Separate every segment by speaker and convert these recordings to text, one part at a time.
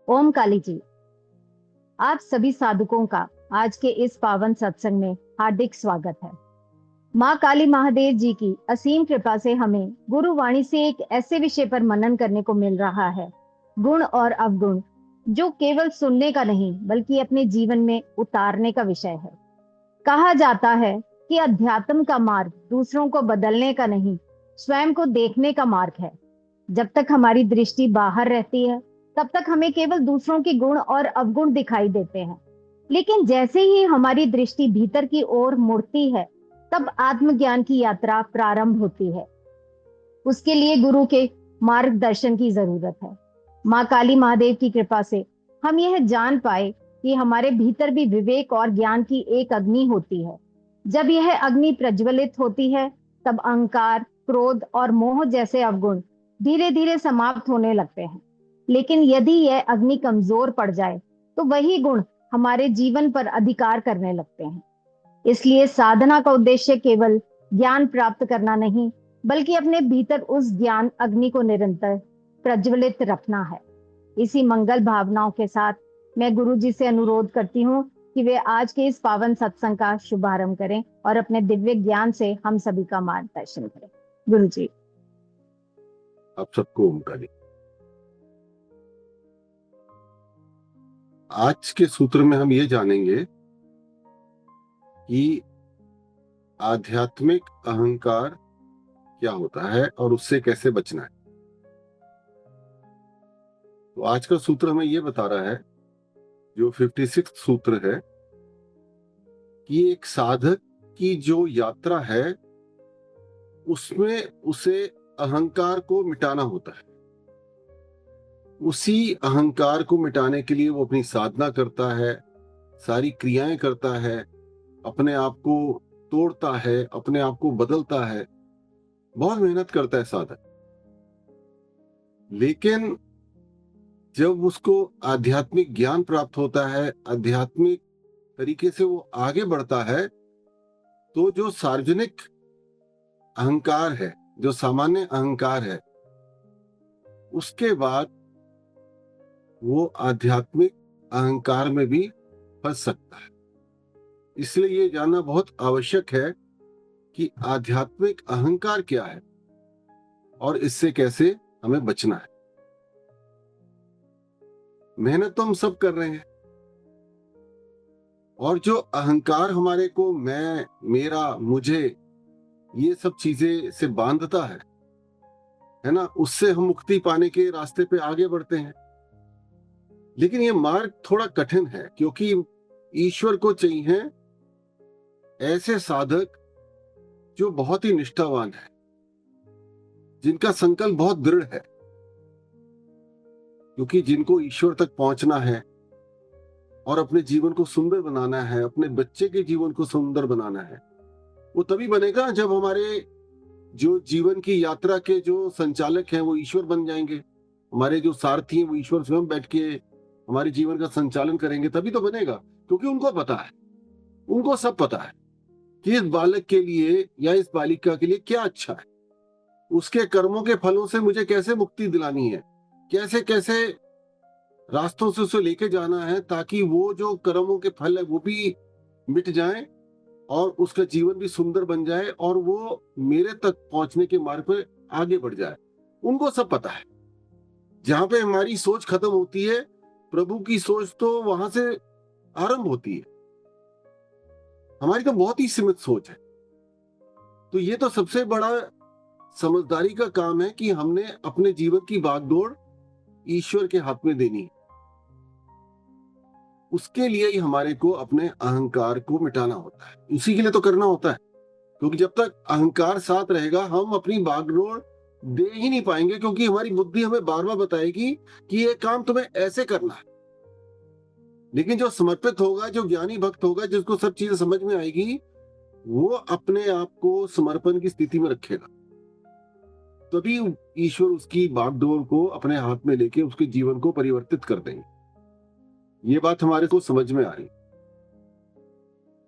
Speaker 1: ओम काली जी। आप सभी साधुकों का आज के इस पावन सत्संग में हार्दिक स्वागत है। माँ काली महादेव जी की असीम कृपा से हमें गुरु वाणी से एक ऐसे विषय पर मनन करने को मिल रहा है, गुण और अवगुण, जो केवल सुनने का नहीं बल्कि अपने जीवन में उतारने का विषय है। कहा जाता है कि अध्यात्म का मार्ग दूसरों को बदलने का नहीं, स्वयं को देखने का मार्ग है। जब तक हमारी दृष्टि बाहर रहती है, तब तक हमें केवल दूसरों के गुण और अवगुण दिखाई देते हैं। लेकिन जैसे ही हमारी दृष्टि भीतर की ओर मुड़ती है, तब आत्मज्ञान की यात्रा प्रारंभ होती है। उसके लिए गुरु के मार्गदर्शन की जरूरत है। माँ काली महादेव की कृपा से हम यह जान पाए कि हमारे भीतर भी विवेक और ज्ञान की एक अग्नि होती है। जब यह अग्नि प्रज्वलित होती है, तब अहंकार, क्रोध और मोह जैसे अवगुण धीरे धीरे समाप्त होने लगते हैं। लेकिन यदि यह अग्नि कमजोर पड़ जाए, तो वही गुण हमारे जीवन पर अधिकार करने लगते हैं। इसलिए साधना का उद्देश्य केवल ज्ञान प्राप्त करना नहीं, बल्कि अपने भीतर उस ज्ञान अग्नि को निरंतर प्रज्वलित रखना है। इसी मंगल भावनाओं के साथ मैं गुरु जी से अनुरोध करती हूँ कि वे आज के इस पावन सत्संग का शुभारंभ करें और अपने दिव्य ज्ञान से हम सभी का मार्गदर्शन करें। गुरु जी।
Speaker 2: आप सबको ओम काली। आज के सूत्र में हम ये जानेंगे कि आध्यात्मिक अहंकार क्या होता है और उससे कैसे बचना है। तो आज का सूत्र हमें ये बता रहा है, जो 56 सूत्र है, कि एक साधक की जो यात्रा है उसमें उसे अहंकार को मिटाना होता है। उसी अहंकार को मिटाने के लिए वो अपनी साधना करता है, सारी क्रियाएं करता है, अपने आप को तोड़ता है, अपने आप को बदलता है, बहुत मेहनत करता है साधक। लेकिन जब उसको आध्यात्मिक ज्ञान प्राप्त होता है, आध्यात्मिक तरीके से वो आगे बढ़ता है, तो जो सार्वजनिक अहंकार है, जो सामान्य अहंकार है, उसके बाद वो आध्यात्मिक अहंकार में भी फंस सकता है। इसलिए ये जानना बहुत आवश्यक है कि आध्यात्मिक अहंकार क्या है और इससे कैसे हमें बचना है। मेहनत तो हम सब कर रहे हैं, और जो अहंकार हमारे को मैं, मेरा, मुझे, ये सब चीजें से बांधता है ना, उससे हम मुक्ति पाने के रास्ते पे आगे बढ़ते हैं। लेकिन ये मार्ग थोड़ा कठिन है, क्योंकि ईश्वर को चाहिए ऐसे साधक जो बहुत ही निष्ठावान है, जिनका संकल्प बहुत दृढ़ है। क्योंकि जिनको ईश्वर तक पहुंचना है और अपने जीवन को सुंदर बनाना है, अपने बच्चे के जीवन को सुंदर बनाना है, वो तभी बनेगा जब हमारे जो जीवन की यात्रा के जो संचालक हैं वो ईश्वर बन जाएंगे। हमारे जो सारथी हैं वो ईश्वर स्वयं बैठ के हमारे जीवन का संचालन करेंगे, तभी तो बनेगा। क्योंकि उनको पता है, उनको सब पता है कि इस बालक के लिए या इस बालिका के लिए क्या अच्छा है, उसके कर्मों के फलों से मुझे कैसे मुक्ति दिलानी है, कैसे कैसे रास्तों से उसे लेके जाना है, ताकि वो जो कर्मों के फल है वो भी मिट जाएं और उसका जीवन भी सुंदर बन जाए और वो मेरे तक पहुंचने के मार्ग पर आगे बढ़ जाए। उनको सब पता है। जहां पे हमारी सोच खत्म होती है, प्रभु की सोच तो वहां से आरंभ होती है। हमारी तो बहुत ही सीमित सोच है। तो ये तो सबसे बड़ा समझदारी का काम है कि हमने अपने जीवन की बागडोर ईश्वर के हाथ में देनी है। उसके लिए ही हमारे को अपने अहंकार को मिटाना होता है, उसी के लिए तो करना होता है। क्योंकि जब तक अहंकार साथ रहेगा, हम अपनी बागडोर दे ही नहीं पाएंगे, क्योंकि हमारी बुद्धि हमें बार बार बताएगी कि ये काम तुम्हें ऐसे करना है। लेकिन जो समर्पित होगा, जो ज्ञानी भक्त होगा, जिसको सब चीजें समझ में आएगी, वो अपने आप को समर्पण की स्थिति में रखेगा, तभी ईश्वर उसकी बागडोर को अपने हाथ में लेके उसके जीवन को परिवर्तित कर देंगे। ये बात हमारे को समझ में आ रही।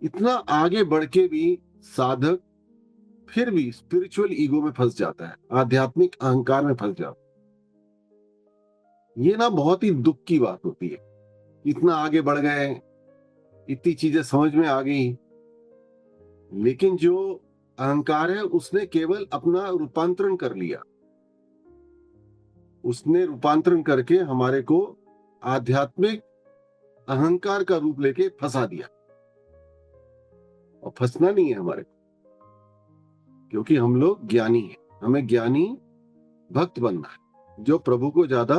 Speaker 2: इतना आगे बढ़ के भी साधक फिर भी स्पिरिचुअल ईगो में फंस जाता है, आध्यात्मिक अहंकार में फंस जाता है। ये ना बहुत ही दुख की बात होती है। इतना आगे बढ़ गए, इतनी चीजें समझ में आ गई, लेकिन जो अहंकार है उसने केवल अपना रूपांतरण कर लिया। उसने रूपांतरण करके हमारे को आध्यात्मिक अहंकार का रूप लेके फंसा दिया। और फंसना नहीं है हमारे को, क्योंकि हम लोग ज्ञानी हैं। हमें ज्ञानी भक्त बनना है, जो प्रभु को ज्यादा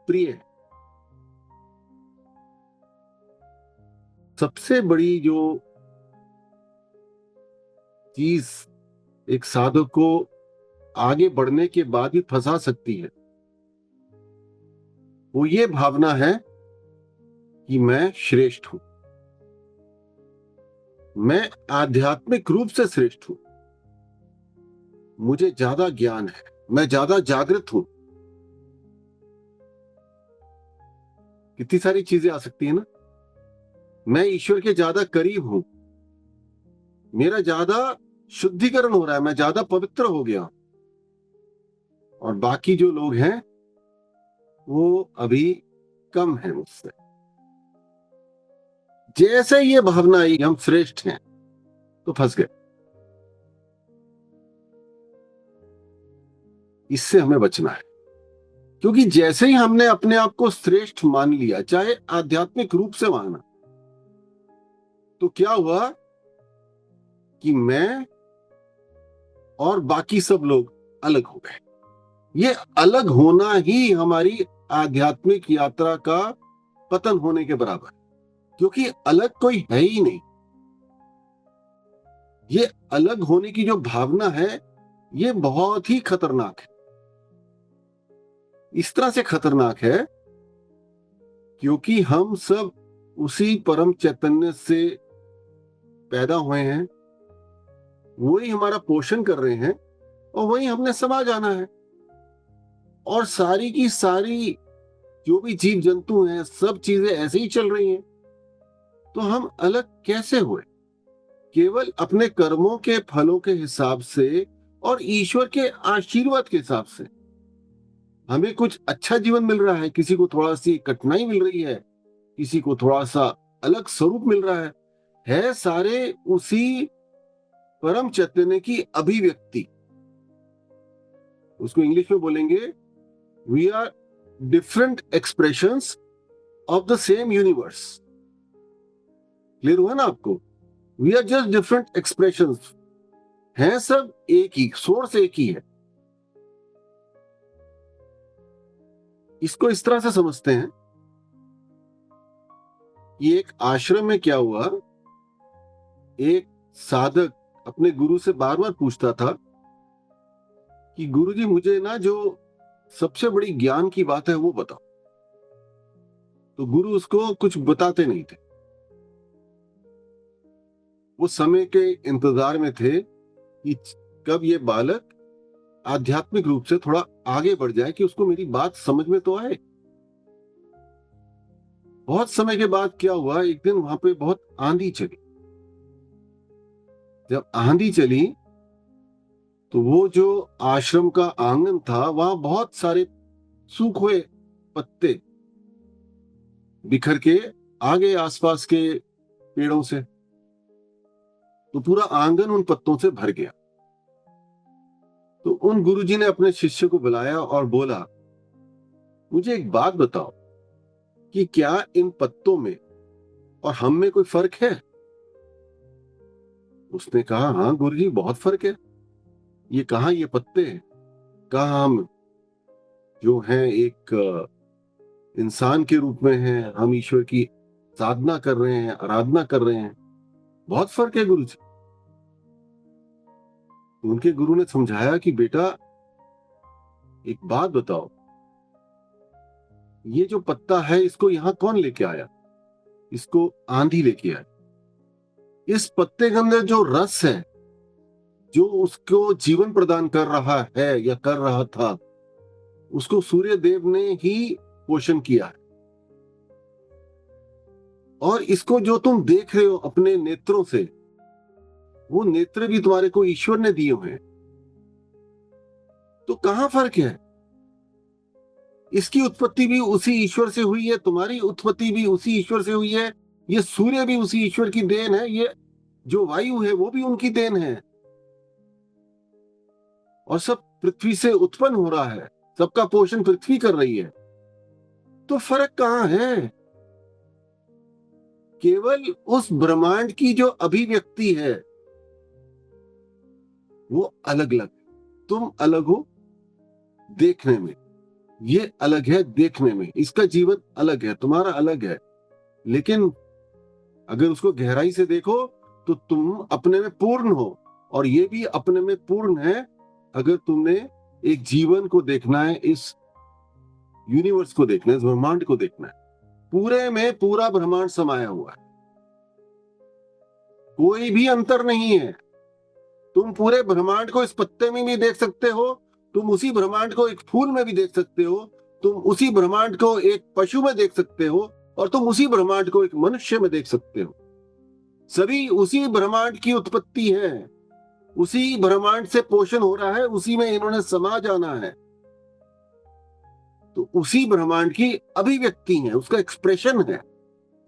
Speaker 2: प्रिय है। सबसे बड़ी जो चीज एक साधक को आगे बढ़ने के बाद भी फंसा सकती है, वो ये भावना है कि मैं श्रेष्ठ हूं, मैं आध्यात्मिक रूप से श्रेष्ठ हूं, मुझे ज्यादा ज्ञान है, मैं ज्यादा जागृत हूं। कितनी सारी चीजें आ सकती है ना। मैं ईश्वर के ज्यादा करीब हूं, मेरा ज्यादा शुद्धिकरण हो रहा है, मैं ज्यादा पवित्र हो गया, और बाकी जो लोग हैं वो अभी कम है मुझसे। जैसे ये भावना आई हम श्रेष्ठ हैं, तो फंस गए। इससे हमें बचना है, क्योंकि जैसे ही हमने अपने आप को श्रेष्ठ मान लिया, चाहे आध्यात्मिक रूप से माना, तो क्या हुआ कि मैं और बाकी सब लोग अलग हो गए। ये अलग होना ही हमारी आध्यात्मिक यात्रा का पतन होने के बराबर है, क्योंकि अलग कोई है ही नहीं। ये अलग होने की जो भावना है, ये बहुत ही खतरनाक है। इस तरह से खतरनाक है क्योंकि हम सब उसी परम चैतन्य से पैदा हुए हैं, वही हमारा पोषण कर रहे हैं, और वही हमने समा जाना है। और सारी की सारी जो भी जीव जंतु हैं, सब चीजें ऐसे ही चल रही हैं। तो हम अलग कैसे हुए? केवल अपने कर्मों के फलों के हिसाब से और ईश्वर के आशीर्वाद के हिसाब से। हमें कुछ अच्छा जीवन मिल रहा है, किसी को थोड़ा सी कठिनाई मिल रही है, किसी को थोड़ा सा अलग स्वरूप मिल रहा है सारे उसी परम चैतन्य की अभिव्यक्ति। उसको इंग्लिश में बोलेंगे, we are different expressions of the same universe. Clear हुआ ना आपको? We are just different expressions, हैं सब एक ही, सोर्स एक ही है। इसको इस तरह से समझते हैं कि एक आश्रम में क्या हुआ, एक साधक अपने गुरु से बार बार पूछता था कि गुरुजी मुझे ना जो सबसे बड़ी ज्ञान की बात है वो बताओ। तो गुरु उसको कुछ बताते नहीं थे। वो समय के इंतजार में थे कि कब ये बालक आध्यात्मिक रूप से थोड़ा आगे बढ़ जाए, कि उसको मेरी बात समझ में तो आए। बहुत समय के बाद क्या हुआ, एक दिन वहां पे बहुत आंधी चली। जब आंधी चली तो वो जो आश्रम का आंगन था, वहां बहुत सारे सूखे हुए पत्ते बिखर के आ गए आसपास के पेड़ों से। तो पूरा आंगन उन पत्तों से भर गया। तो उन गुरुजी ने अपने शिष्य को बुलाया और बोला, मुझे एक बात बताओ कि क्या इन पत्तों में और हम में कोई फर्क है? उसने कहा, हाँ गुरुजी बहुत फर्क है। ये कहाँ ये पत्ते हैं, कहाँ हम जो हैं एक इंसान के रूप में हैं, हम ईश्वर की साधना कर रहे हैं, आराधना कर रहे हैं, बहुत फर्क है गुरुजी। तो उनके गुरु ने समझाया कि बेटा एक बात बताओ, ये जो पत्ता है इसको यहां कौन लेके आया? इसको आंधी लेके आई। इस पत्ते के अंदर जो रस है, जो उसको जीवन प्रदान कर रहा है या कर रहा था, उसको सूर्य देव ने ही पोषण किया है। और इसको जो तुम देख रहे हो अपने नेत्रों से, वो नेत्र भी तुम्हारे को ईश्वर ने दिए हुए हैं। तो कहां फर्क है? इसकी उत्पत्ति भी उसी ईश्वर से हुई है, तुम्हारी उत्पत्ति भी उसी ईश्वर से हुई है, ये सूर्य भी उसी ईश्वर की देन है, ये जो वायु है वो भी उनकी देन है, और सब पृथ्वी से उत्पन्न हो रहा है, सबका पोषण पृथ्वी कर रही है। तो फर्क कहां है? केवल उस ब्रह्मांड की जो अभिव्यक्ति है वो अलग अलग, तुम अलग हो देखने में, ये अलग है देखने में, इसका जीवन अलग है, तुम्हारा अलग है। लेकिन अगर उसको गहराई से देखो तो तुम अपने में पूर्ण हो, और ये भी अपने में पूर्ण है। अगर तुमने एक जीवन को देखना है, इस यूनिवर्स को देखना है, इस ब्रह्मांड को देखना है, पूरे में पूरा ब्रह्मांड समाया हुआ है, कोई भी अंतर नहीं है। तुम पूरे ब्रह्मांड को इस पत्ते में भी देख सकते हो, तुम उसी ब्रह्मांड को एक फूल में भी देख सकते हो, तुम उसी ब्रह्मांड को एक पशु में देख सकते हो, और तुम उसी ब्रह्मांड को एक मनुष्य में देख सकते हो। सभी उसी ब्रह्मांड की उत्पत्ति है, उसी ब्रह्मांड से पोषण हो रहा है, उसी में इन्होंने समा जाना है। तो उसी ब्रह्मांड की अभिव्यक्ति है, उसका एक्सप्रेशन है,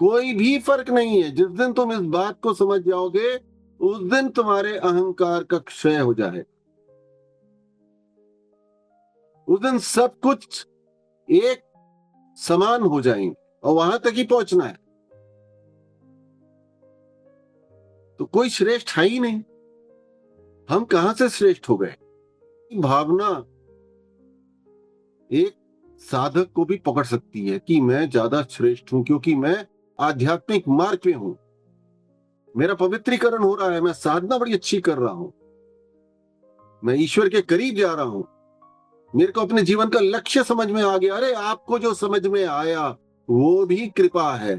Speaker 2: कोई भी फर्क नहीं है। जिस दिन तुम इस बात को समझ जाओगे उस दिन तुम्हारे अहंकार का क्षय हो जाए, उस दिन सब कुछ एक समान हो जाएंगे, और वहां तक ही पहुंचना है। तो कोई श्रेष्ठ है ही नहीं, हम कहां से श्रेष्ठ हो गए? भावना एक साधक को भी पकड़ सकती है कि मैं ज्यादा श्रेष्ठ हूं क्योंकि मैं आध्यात्मिक मार्ग पे हूं, मेरा पवित्रीकरण हो रहा है, मैं साधना बड़ी अच्छी कर रहा हूं, मैं ईश्वर के करीब जा रहा हूं, मेरे को अपने जीवन का लक्ष्य समझ में आ गया। अरे आपको जो समझ में आया वो भी कृपा है,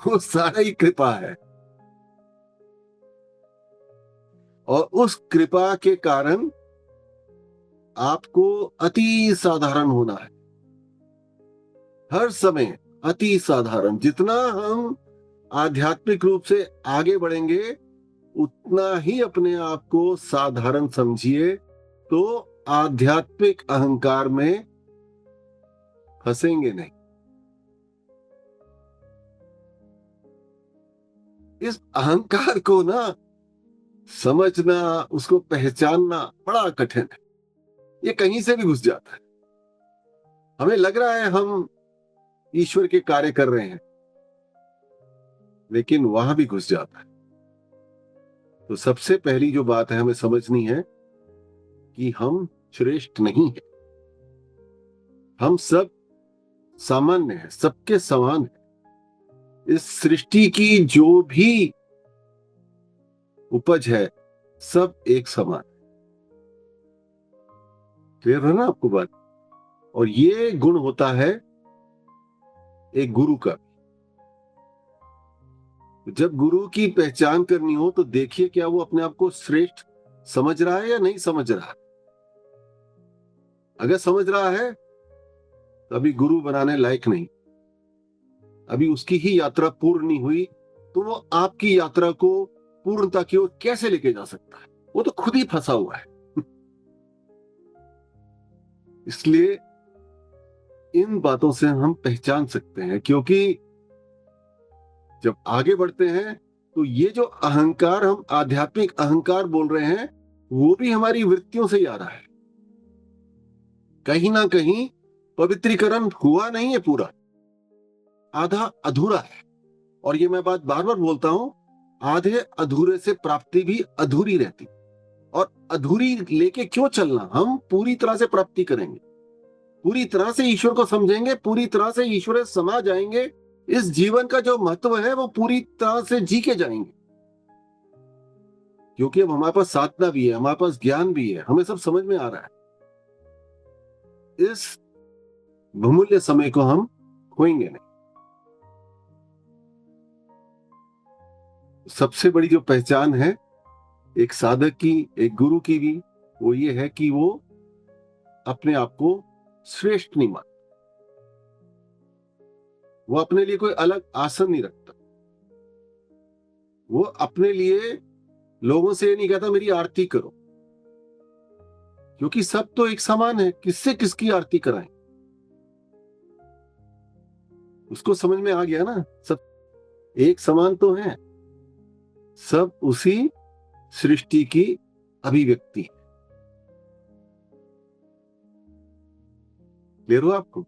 Speaker 2: वो सारा ही कृपा है, और उस कृपा के कारण आपको अति साधारण होना है, हर समय अति साधारण। जितना हम आध्यात्मिक रूप से आगे बढ़ेंगे उतना ही अपने आप को साधारण समझिए, तो आध्यात्मिक अहंकार में फंसेंगे नहीं। इस अहंकार को ना समझना, उसको पहचानना बड़ा कठिन है, ये कहीं से भी घुस जाता है। हमें लग रहा है हम ईश्वर के कार्य कर रहे हैं, लेकिन वहां भी घुस जाता है। तो सबसे पहली जो बात है हमें समझनी है कि हम श्रेष्ठ नहीं हैं, हम सब सामान्य हैं, सबके समान है। इस सृष्टि की जो भी उपज है सब एक समान। क्लियर है ना आपको बात? और ये गुण होता है एक गुरु का। जब गुरु की पहचान करनी हो तो देखिए क्या वो अपने आप को श्रेष्ठ समझ रहा है या नहीं समझ रहा है। अगर समझ रहा है तो अभी गुरु बनाने लायक नहीं, अभी उसकी ही यात्रा पूर्ण नहीं हुई, तो वो आपकी यात्रा को पूर्णता की ओर कैसे लेके जा सकता है? वो तो खुद ही फंसा हुआ है। इसलिए इन बातों से हम पहचान सकते हैं, क्योंकि जब आगे बढ़ते हैं तो ये जो अहंकार हम आध्यात्मिक अहंकार बोल रहे हैं वो भी हमारी वृत्तियों से ही आ रहा है। कहीं ना कहीं पवित्रीकरण हुआ नहीं है, पूरा आधा अधूरा है। और ये मैं बात बार बार बोलता हूं, आधे अधूरे से प्राप्ति भी अधूरी रहती, और अधूरी लेके क्यों चलना? हम पूरी तरह से प्राप्ति करेंगे, पूरी तरह से ईश्वर को समझेंगे, पूरी तरह से ईश्वर समा जाएंगे, इस जीवन का जो महत्व है वो पूरी तरह से जी के जाएंगे। क्योंकि अब हमारे पास साधना भी है, हमारे पास ज्ञान भी है, हमें सब समझ में आ रहा है। इस बहुमूल्य समय को हम खोएंगे नहीं। सबसे बड़ी जो पहचान है एक साधक की, एक गुरु की भी, वो ये है कि वो अपने आप को श्रेष्ठ नहीं मानता, वो अपने लिए कोई अलग आसन नहीं रखता, वो अपने लिए लोगों से ये नहीं कहता मेरी आरती करो, क्योंकि सब तो एक समान है, किससे किसकी आरती कराएं? उसको समझ में आ गया ना, सब एक समान तो है, सब उसी सृष्टि की अभिव्यक्ति। क्लियर हो आपको?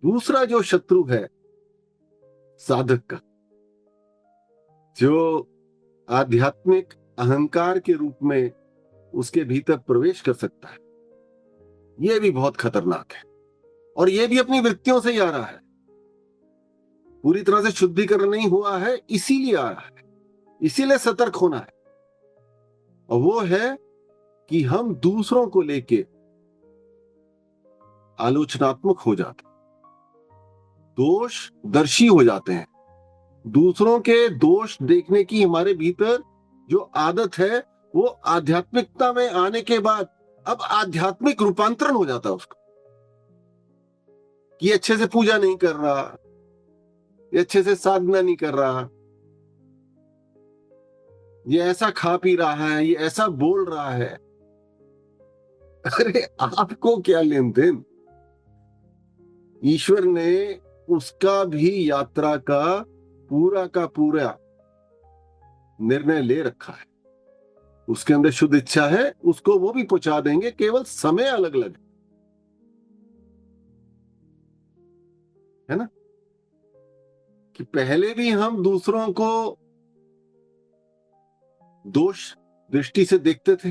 Speaker 2: दूसरा जो शत्रु है साधक का, जो आध्यात्मिक अहंकार के रूप में उसके भीतर प्रवेश कर सकता है, यह भी बहुत खतरनाक है। और यह भी अपनी वृत्तियों से ही आ रहा है, पूरी तरह से शुद्धिकरण नहीं हुआ है, इसीलिए आ रहा है, इसीलिए सतर्क होना है। और वो है कि हम दूसरों को लेके आलोचनात्मक हो जाते हैं, दोषदर्शी हो जाते हैं। दूसरों के दोष देखने की हमारे भीतर जो आदत है, वो आध्यात्मिकता में आने के बाद अब आध्यात्मिक रूपांतरण हो जाता है उसका, कि अच्छे से पूजा नहीं कर रहा, ये अच्छे से साधना नहीं कर रहा, ये ऐसा खा पी रहा है, ये ऐसा बोल रहा है। अरे आपको क्या लेन देन? ईश्वर ने उसका भी यात्रा का पूरा निर्णय ले रखा है, उसके अंदर शुद्ध इच्छा है, उसको वो भी पहुंचा देंगे, केवल समय अलग अलग है ना। कि पहले भी हम दूसरों को दोष दृष्टि से देखते थे,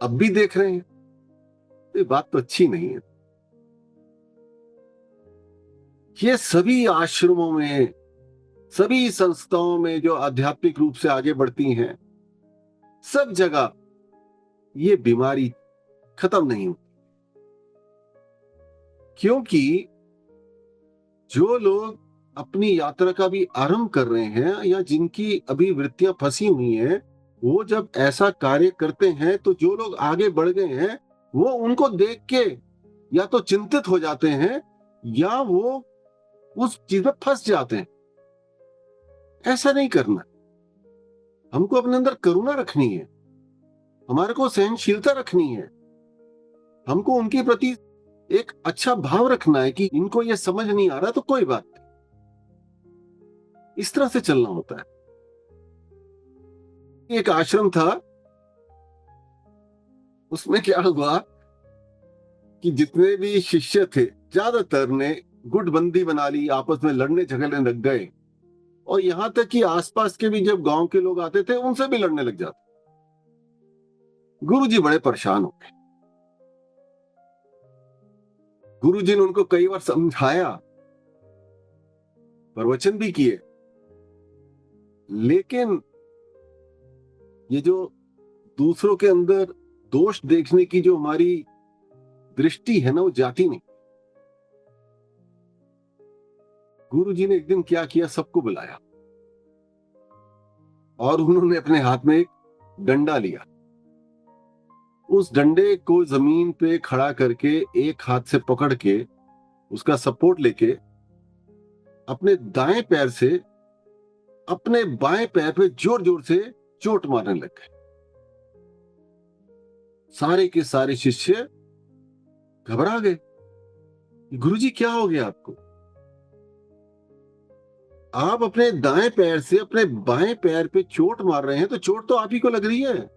Speaker 2: अब भी देख रहे हैं, ये बात तो अच्छी नहीं है। ये सभी आश्रमों में, सभी संस्थाओं में जो आध्यात्मिक रूप से आगे बढ़ती हैं, सब जगह ये बीमारी खत्म नहीं होती। क्योंकि जो लोग अपनी यात्रा का भी आरंभ कर रहे हैं या जिनकी अभी वृत्तियां फंसी हुई हैं, वो जब ऐसा कार्य करते हैं तो जो लोग आगे बढ़ गए हैं वो उनको देख के या तो चिंतित हो जाते हैं या वो उस चीज में फंस जाते हैं। ऐसा नहीं करना, हमको अपने अंदर करुणा रखनी है, हमारे को सहनशीलता रखनी है, हमको उनके प्रति एक अच्छा भाव रखना है कि इनको ये समझ नहीं आ रहा तो कोई बात नहीं, इस तरह से चलना होता है। एक आश्रम था, उसमें क्या हुआ कि जितने भी शिष्य थे ज्यादातर ने गुटबंदी बना ली, आपस में लड़ने झगड़ने लग गए, और यहां तक कि आसपास के भी जब गांव के लोग आते थे उनसे भी लड़ने लग जाते। गुरुजी बड़े परेशान हो गए। गुरुजी ने उनको कई बार समझाया, प्रवचन भी किए, लेकिन ये जो दूसरों के अंदर दोष देखने की जो हमारी दृष्टि है ना, वो जाती नहीं। गुरुजी ने एक दिन क्या किया, सबको बुलाया और उन्होंने अपने हाथ में एक डंडा लिया। उस डंडे को जमीन पे खड़ा करके एक हाथ से पकड़ के उसका सपोर्ट लेके अपने दाएं पैर से अपने बाएं पैर पे जोर जोर से चोट मारने लग गए। सारे के सारे शिष्य घबरा गए, गुरुजी क्या हो गया आपको? आप अपने दाएं पैर से अपने बाएं पैर पे चोट मार रहे हैं, तो चोट तो आप ही को लग रही है।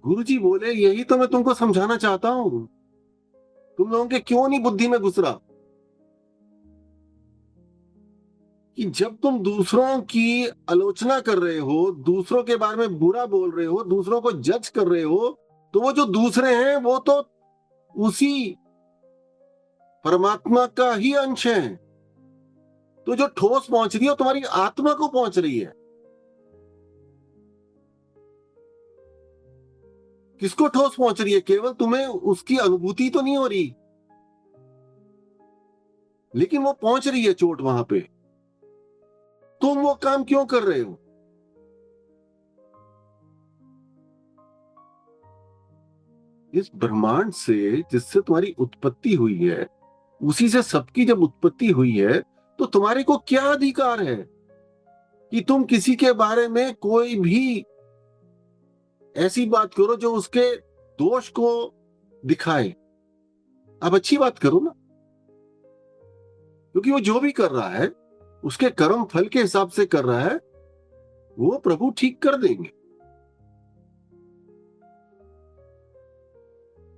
Speaker 2: गुरुजी बोले, यही तो मैं तुमको समझाना चाहता हूं, तुम लोगों के क्यों नहीं बुद्धि में घुस रहा कि जब तुम दूसरों की आलोचना कर रहे हो, दूसरों के बारे में बुरा बोल रहे हो, दूसरों को जज कर रहे हो, तो वो जो दूसरे हैं वो तो उसी परमात्मा का ही अंश है। तो जो ठोस पहुंच रही है वो तुम्हारी आत्मा को पहुंच रही है। किसको ठोस पहुंच रही है? केवल तुम्हें उसकी अनुभूति तो नहीं हो रही, लेकिन वो पहुंच रही है चोट वहां पे। तुम वो काम क्यों कर रहे हो? इस ब्रह्मांड से जिससे तुम्हारी उत्पत्ति हुई है, उसी से सबकी जब उत्पत्ति हुई है, तो तुम्हारे को क्या अधिकार है कि तुम किसी के बारे में कोई भी ऐसी बात करो जो उसके दोष को दिखाए। आप अच्छी बात करो ना, क्योंकि वो जो भी कर रहा है उसके कर्म फल के हिसाब से कर रहा है, वो प्रभु ठीक कर देंगे।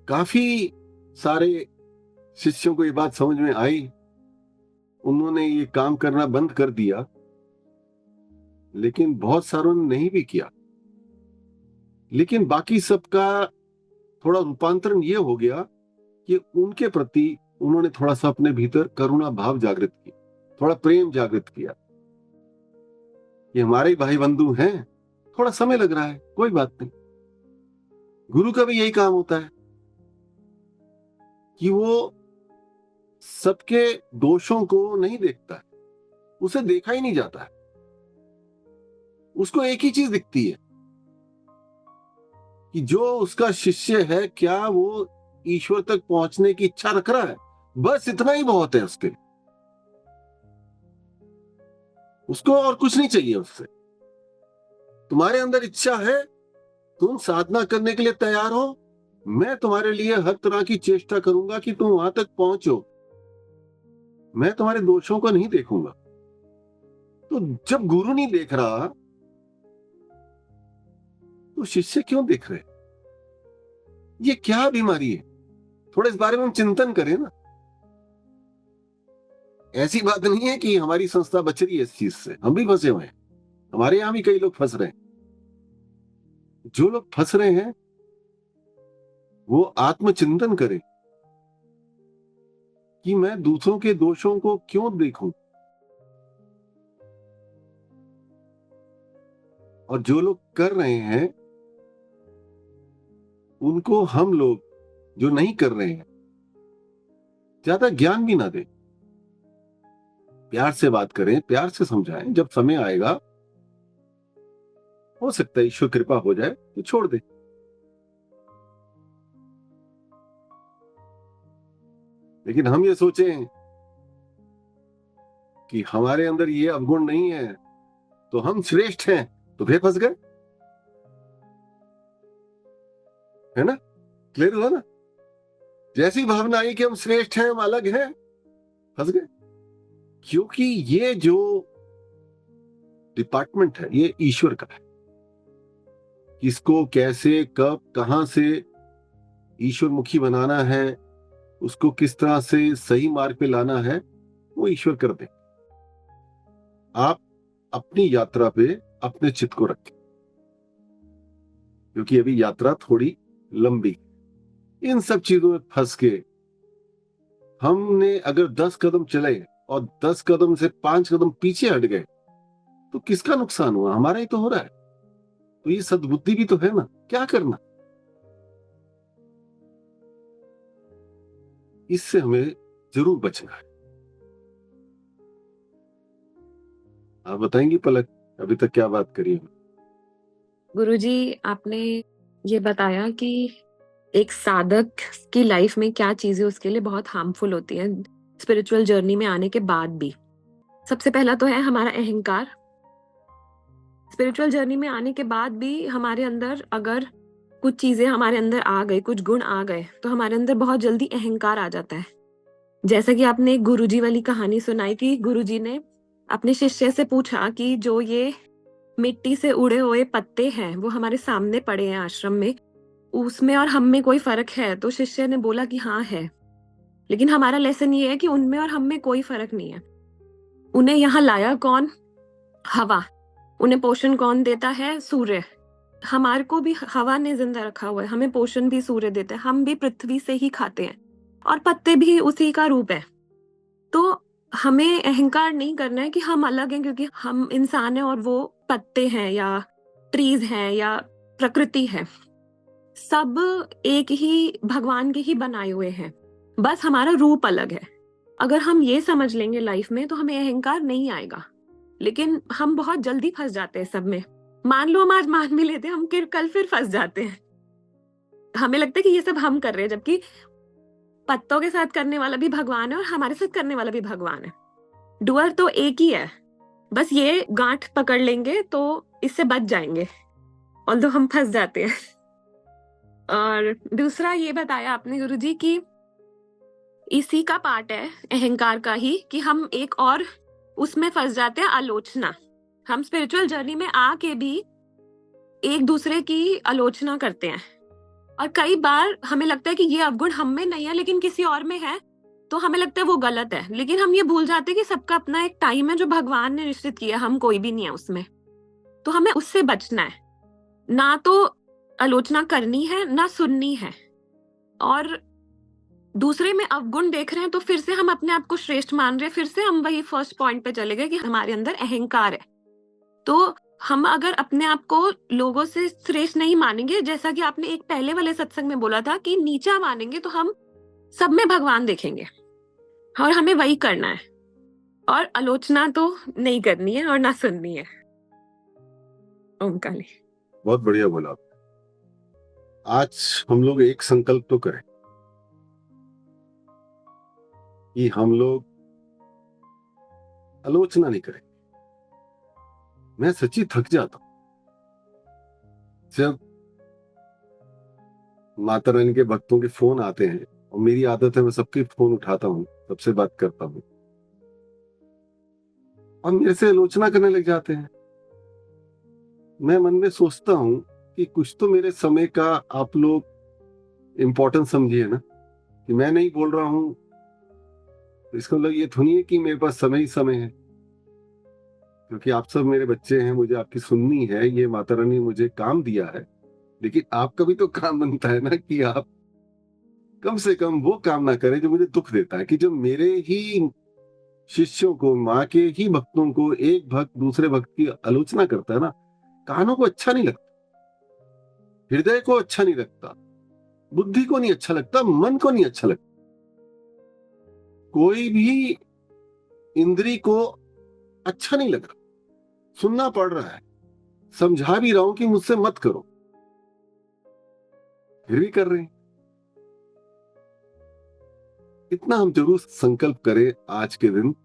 Speaker 2: काफी सारे शिष्यों को ये बात समझ में आई, उन्होंने ये काम करना बंद कर दिया, लेकिन बहुत सारों ने नहीं भी किया। लेकिन बाकी सबका थोड़ा रूपांतरण ये हो गया कि उनके प्रति उन्होंने थोड़ा सा अपने भीतर करुणा भाव जागृत किया, थोड़ा प्रेम जागृत किया। ये हमारे भाई बंधु हैं, थोड़ा समय लग रहा है, कोई बात नहीं। गुरु का भी यही काम होता है कि वो सबके दोषों को नहीं देखता है, उसे देखा ही नहीं जाता है। उसको एक ही चीज दिखती है कि जो उसका शिष्य है, क्या वो ईश्वर तक पहुंचने की इच्छा रख रहा है, बस इतना ही बहुत है उसके। उसको और कुछ नहीं चाहिए उससे। तुम्हारे अंदर इच्छा है, तुम साधना करने के लिए तैयार हो, मैं तुम्हारे लिए हर तरह की चेष्टा करूंगा कि तुम वहां तक पहुंचो। मैं तुम्हारे दोषों को नहीं देखूंगा। तो जब गुरु नहीं देख रहा तो शिष्य क्यों देख रहे? ये क्या बीमारी है? थोड़ा इस बारे में हम चिंतन करें ना। ऐसी बात नहीं है कि हमारी संस्था बच रही है इस चीज से, हम भी फंसे हुए हैं। हमारे यहां भी कई लोग फंस रहे हैं। जो लोग फंस रहे हैं वो आत्मचिंतन करें कि मैं दूसरों के दोषों को क्यों देखूं। और जो लोग कर रहे हैं उनको हम लोग जो नहीं कर रहे हैं ज्यादा ज्ञान भी ना दें, प्यार से बात करें, प्यार से समझाएं। जब समय आएगा, हो सकता है ईश्वर कृपा हो जाए तो छोड़ दे। लेकिन हम ये सोचें कि हमारे अंदर ये अवगुण नहीं है तो हम श्रेष्ठ हैं, तो फिर फंस गए। है ना? क्लियर हुआ ना? जैसी भावना आई कि हम श्रेष्ठ हैं, हम अलग हैं, फंस गए। क्योंकि ये जो डिपार्टमेंट है ये ईश्वर का है। किसको कैसे कब कहां से ईश्वर मुखी बनाना है, उसको किस तरह से सही मार्ग पे लाना है, वो ईश्वर कर दे। आप अपनी यात्रा पे अपने चित्त को रखें, क्योंकि अभी यात्रा थोड़ी लंबी। इन सब चीजों में फंस के हमने अगर 10 कदम चले और 10 कदम से 5 कदम पीछे हट गए तो किसका नुकसान हुआ? हमारा ही तो हो रहा है। तो ये सद्बुद्धि भी तो है ना, क्या करना। इससे हमें जरूर बचना है। आप बताएंगी पलक, अभी तक क्या बात करी है?
Speaker 3: गुरुजी, आपने ये बताया कि एक साधक की लाइफ में क्या चीजें उसके लिए बहुत हार्मफुल होती हैं स्पिरिचुअल जर्नी में आने के बाद भी। सबसे पहला तो है हमारा अहंकार। स्पिरिचुअल जर्नी में आने के बाद भी हमारे अंदर अगर कुछ चीजें हमारे अंदर आ गई, कुछ गुण आ गए, तो हमारे अंदर बहुत जल्दी अहंकार आ जाता है। जैसा कि आपने गुरुजी वाली कहानी सुनाई कि गुरुजी ने अपने शिष्य से पूछा कि जो ये मिट्टी से उड़े हुए पत्ते हैं वो हमारे सामने पड़े हैं आश्रम में, उसमें और हम में कोई फर्क है? तो शिष्य ने बोला कि हाँ है, लेकिन हमारा लेसन ये है कि उनमें और हम में कोई फर्क नहीं है। उन्हें यहाँ लाया कौन? हवा। उन्हें पोषण कौन देता है? सूर्य। हमारे को भी हवा ने जिंदा रखा हुआ है, हमें पोषण भी सूर्य देता है, हम भी पृथ्वी से ही खाते हैं और पत्ते भी उसी का रूप है। तो हमें अहंकार नहीं करना है कि हम अलग हैं क्योंकि हम इंसान हैं और वो पत्ते हैं या ट्रीज हैं या प्रकृति है। सब एक ही भगवान के ही बनाए हुए हैं, बस हमारा रूप अलग है। अगर हम ये समझ लेंगे लाइफ में तो हमें अहंकार नहीं आएगा। लेकिन हम बहुत जल्दी फंस जाते हैं सब में। मान लो हम आज मान भी लेते हैं, हम कल फिर फंस जाते हैं। हमें लगता है कि ये सब हम कर रहे हैं, जबकि पत्तों के साथ करने वाला भी भगवान है और हमारे साथ करने वाला भी भगवान है। डुअर तो एक ही है, बस ये गांठ पकड़ लेंगे तो इससे बच जाएंगे। ऑल्दो हम फंस जाते हैं। और दूसरा ये बताया आपने गुरुजी कि इसी का पार्ट है अहंकार का ही, कि हम एक और उसमें फंस जाते हैं, आलोचना। हम स्पिरिचुअल जर्नी में आके भी एक दूसरे की आलोचना करते हैं, और कई बार हमें लगता है कि ये अवगुण हम में नहीं है लेकिन किसी और में है, तो हमें लगता है वो गलत है। लेकिन हम ये भूल जाते हैं कि सबका अपना एक टाइम है जो भगवान ने निश्चित किया, हम कोई भी नहीं है उसमें। तो हमें उससे बचना है, ना तो आलोचना करनी है ना सुननी है। और दूसरे में अवगुण देख रहे हैं तो फिर से हम अपने आप को श्रेष्ठ मान रहे हैं, फिर से हम वही फर्स्ट पॉइंट पे चले गए कि हमारे अंदर अहंकार है। तो हम अगर अपने आप को लोगों से श्रेष्ठ नहीं मानेंगे, जैसा कि आपने एक पहले वाले सत्संग में बोला था कि नीचा मानेंगे, तो हम सब में भगवान देखेंगे, और हमें वही करना है। और आलोचना तो नहीं करनी है और ना सुननी है। ओम काली।
Speaker 2: बहुत बढ़िया बोला आपने। आज हम लोग एक संकल्प तो करें कि हम लोग आलोचना नहीं करें। मैं सच्ची थक जाता हूं जब माता रानी के भक्तों के फोन आते हैं, और मेरी आदत है मैं सबके फोन उठाता हूं, सबसे बात करता हूं, और मेरे से आलोचना करने लग जाते हैं। मैं मन में सोचता हूं कि कुछ तो मेरे समय का आप लोग इम्पोर्टेंस समझिए ना, कि मैं नहीं बोल रहा हूं तो इसका मतलब ये तो नहीं है कि मेरे पास समय ही समय है, क्योंकि आप सब मेरे बच्चे हैं, मुझे आपकी सुननी है, ये माता रानी ने मुझे काम दिया है। लेकिन आपका भी तो काम बनता है ना कि आप कम से कम वो काम ना करें जो मुझे दुख देता है। कि जब मेरे ही शिष्यों को, माँ के ही भक्तों को एक भक्त दूसरे भक्त की आलोचना करता है ना, कानों को अच्छा नहीं लगता, हृदय को अच्छा नहीं लगता, बुद्धि को नहीं अच्छा लगता, मन को नहीं अच्छा लगता, कोई भी इंद्री को अच्छा नहीं लग रहा। सुनना पड़ रहा है, समझा भी रहा हूं कि मुझसे मत करो, फिर भी कर रहे हैं। इतना हम जरूर संकल्प करें आज के दिन,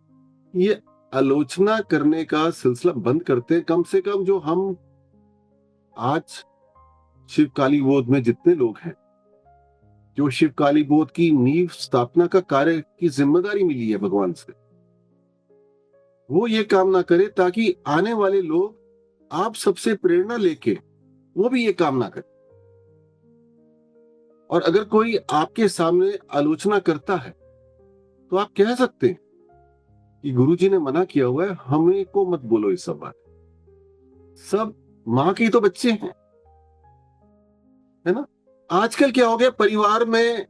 Speaker 2: ये आलोचना करने का सिलसिला बंद करते हैं। कम से कम जो हम आज शिव काली बोध में जितने लोग हैं, जो शिव काली बोध की नींव स्थापना का कार्य की जिम्मेदारी मिली है भगवान से, वो ये काम ना करे ताकि आने वाले लोग आप सबसे प्रेरणा लेके वो भी ये काम ना करें। और अगर कोई आपके सामने आलोचना करता है तो आप कह सकते हैं कि गुरुजी ने मना किया हुआ है, हमें को मत बोलो ये सब बात। सब माँ के तो बच्चे हैं, है ना। आजकल क्या हो गया, परिवार में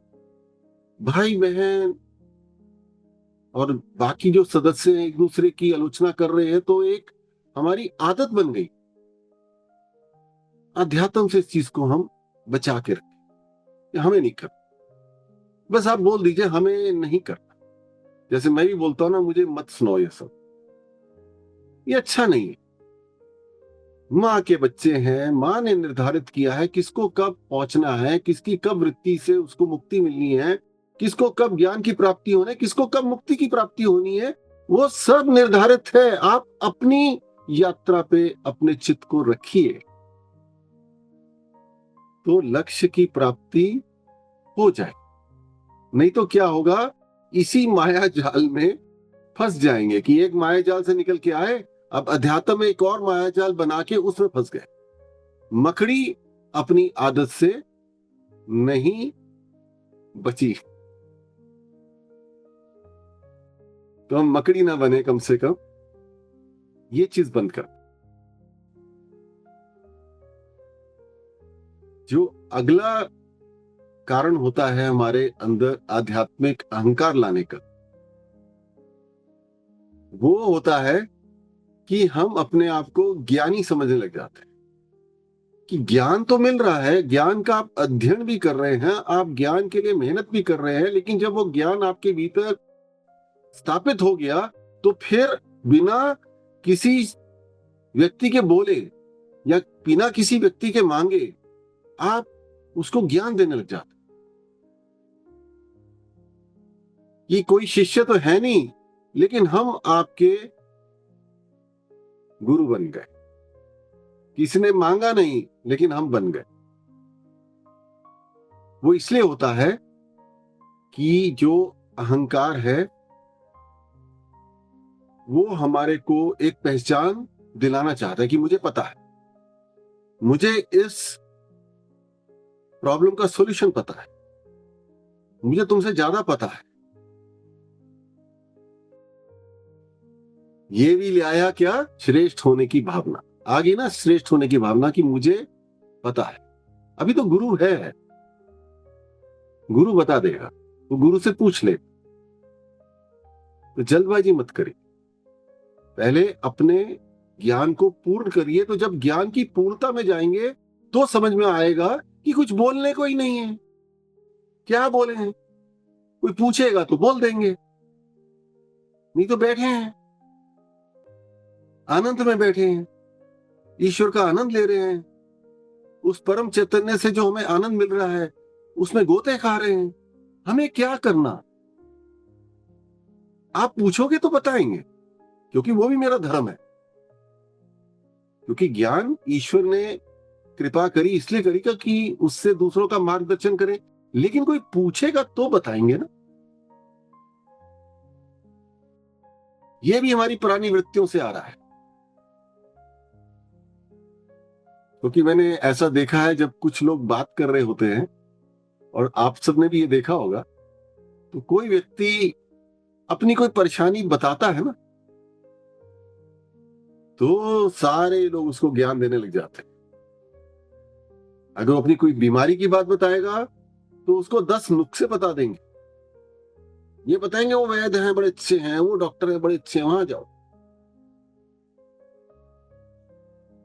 Speaker 2: भाई बहन और बाकी जो सदस्य हैं एक दूसरे की आलोचना कर रहे हैं, तो एक हमारी आदत बन गई। अध्यात्म से इस चीज को हम बचा के रखें, हमें नहीं करना। बस आप बोल दीजिए हमें नहीं करना। जैसे मैं भी बोलता हूं ना, मुझे मत सुनाओ ये सब, ये अच्छा नहीं है। माँ के बच्चे हैं, माँ ने निर्धारित किया है किसको कब पहुंचना है, किसकी कब वृत्ति से उसको मुक्ति मिलनी है, किसको कब ज्ञान की प्राप्ति होनी है, किसको कब मुक्ति की प्राप्ति होनी है, वो सब निर्धारित है। आप अपनी यात्रा पे अपने चित्त को रखिए, तो लक्ष्य की प्राप्ति हो जाए। नहीं तो क्या होगा, इसी माया जाल में फंस जाएंगे कि एक माया जाल से निकल के आए, अब अध्यात्म में एक और माया जाल बना के उसमें फंस गए। मकड़ी अपनी आदत से नहीं बची, तो हम मकड़ी ना बने, कम से कम ये चीज बंद कर। जो अगला कारण होता है हमारे अंदर आध्यात्मिक अहंकार लाने का, वो होता है कि हम अपने आप को ज्ञानी समझने लग जाते हैं। कि ज्ञान तो मिल रहा है, ज्ञान का आप अध्ययन भी कर रहे हैं, आप ज्ञान के लिए मेहनत भी कर रहे हैं, लेकिन जब वो ज्ञान आपके भीतर स्थापित हो गया तो फिर बिना किसी व्यक्ति के बोले या बिना किसी व्यक्ति के मांगे आप उसको ज्ञान देने लग जाते। ये कोई शिष्य तो है नहीं, लेकिन हम आपके गुरु बन गए। किसी ने मांगा नहीं, लेकिन हम बन गए। वो इसलिए होता है कि जो अहंकार है वो हमारे को एक पहचान दिलाना चाहता है कि मुझे पता है, मुझे इस प्रॉब्लम का सॉल्यूशन पता है, मुझे तुमसे ज्यादा पता है। ये भी ले आया क्या? श्रेष्ठ होने की भावना आ गई ना, श्रेष्ठ होने की भावना कि मुझे पता है। अभी तो गुरु है, गुरु बता देगा, तो गुरु से पूछ ले। तो जल्दबाजी मत करिए, पहले अपने ज्ञान को पूर्ण करिए। तो जब ज्ञान की पूर्णता में जाएंगे तो समझ में आएगा कि कुछ बोलने को ही नहीं है। क्या बोले हैं? कोई पूछेगा तो बोल देंगे, नहीं तो बैठे हैं, आनंद में बैठे हैं, ईश्वर का आनंद ले रहे हैं। उस परम चैतन्य से जो हमें आनंद मिल रहा है उसमें गोते खा रहे हैं। हमें क्या करना? आप पूछोगे तो बताएंगे, क्योंकि वो भी मेरा धर्म है। क्योंकि ज्ञान ईश्वर ने कृपा करी, इसलिए करी कि उससे दूसरों का मार्गदर्शन करें। लेकिन कोई पूछेगा तो बताएंगे ना। ये भी हमारी पुरानी वृत्तियों से आ रहा है। क्योंकि मैंने ऐसा देखा है, जब कुछ लोग बात कर रहे होते हैं, और आप सबने भी ये देखा होगा, तो कोई व्यक्ति अपनी कोई परेशानी बताता है ना, तो सारे लोग उसको ज्ञान देने लग जाते हैं। अगर वो अपनी कोई बीमारी की बात बताएगा तो उसको 10 नुस्खे बता देंगे। ये बताएंगे वो वैद्य हैं, बड़े अच्छे हैं, वो डॉक्टर हैं, बड़े अच्छे हैं, वहां जाओ।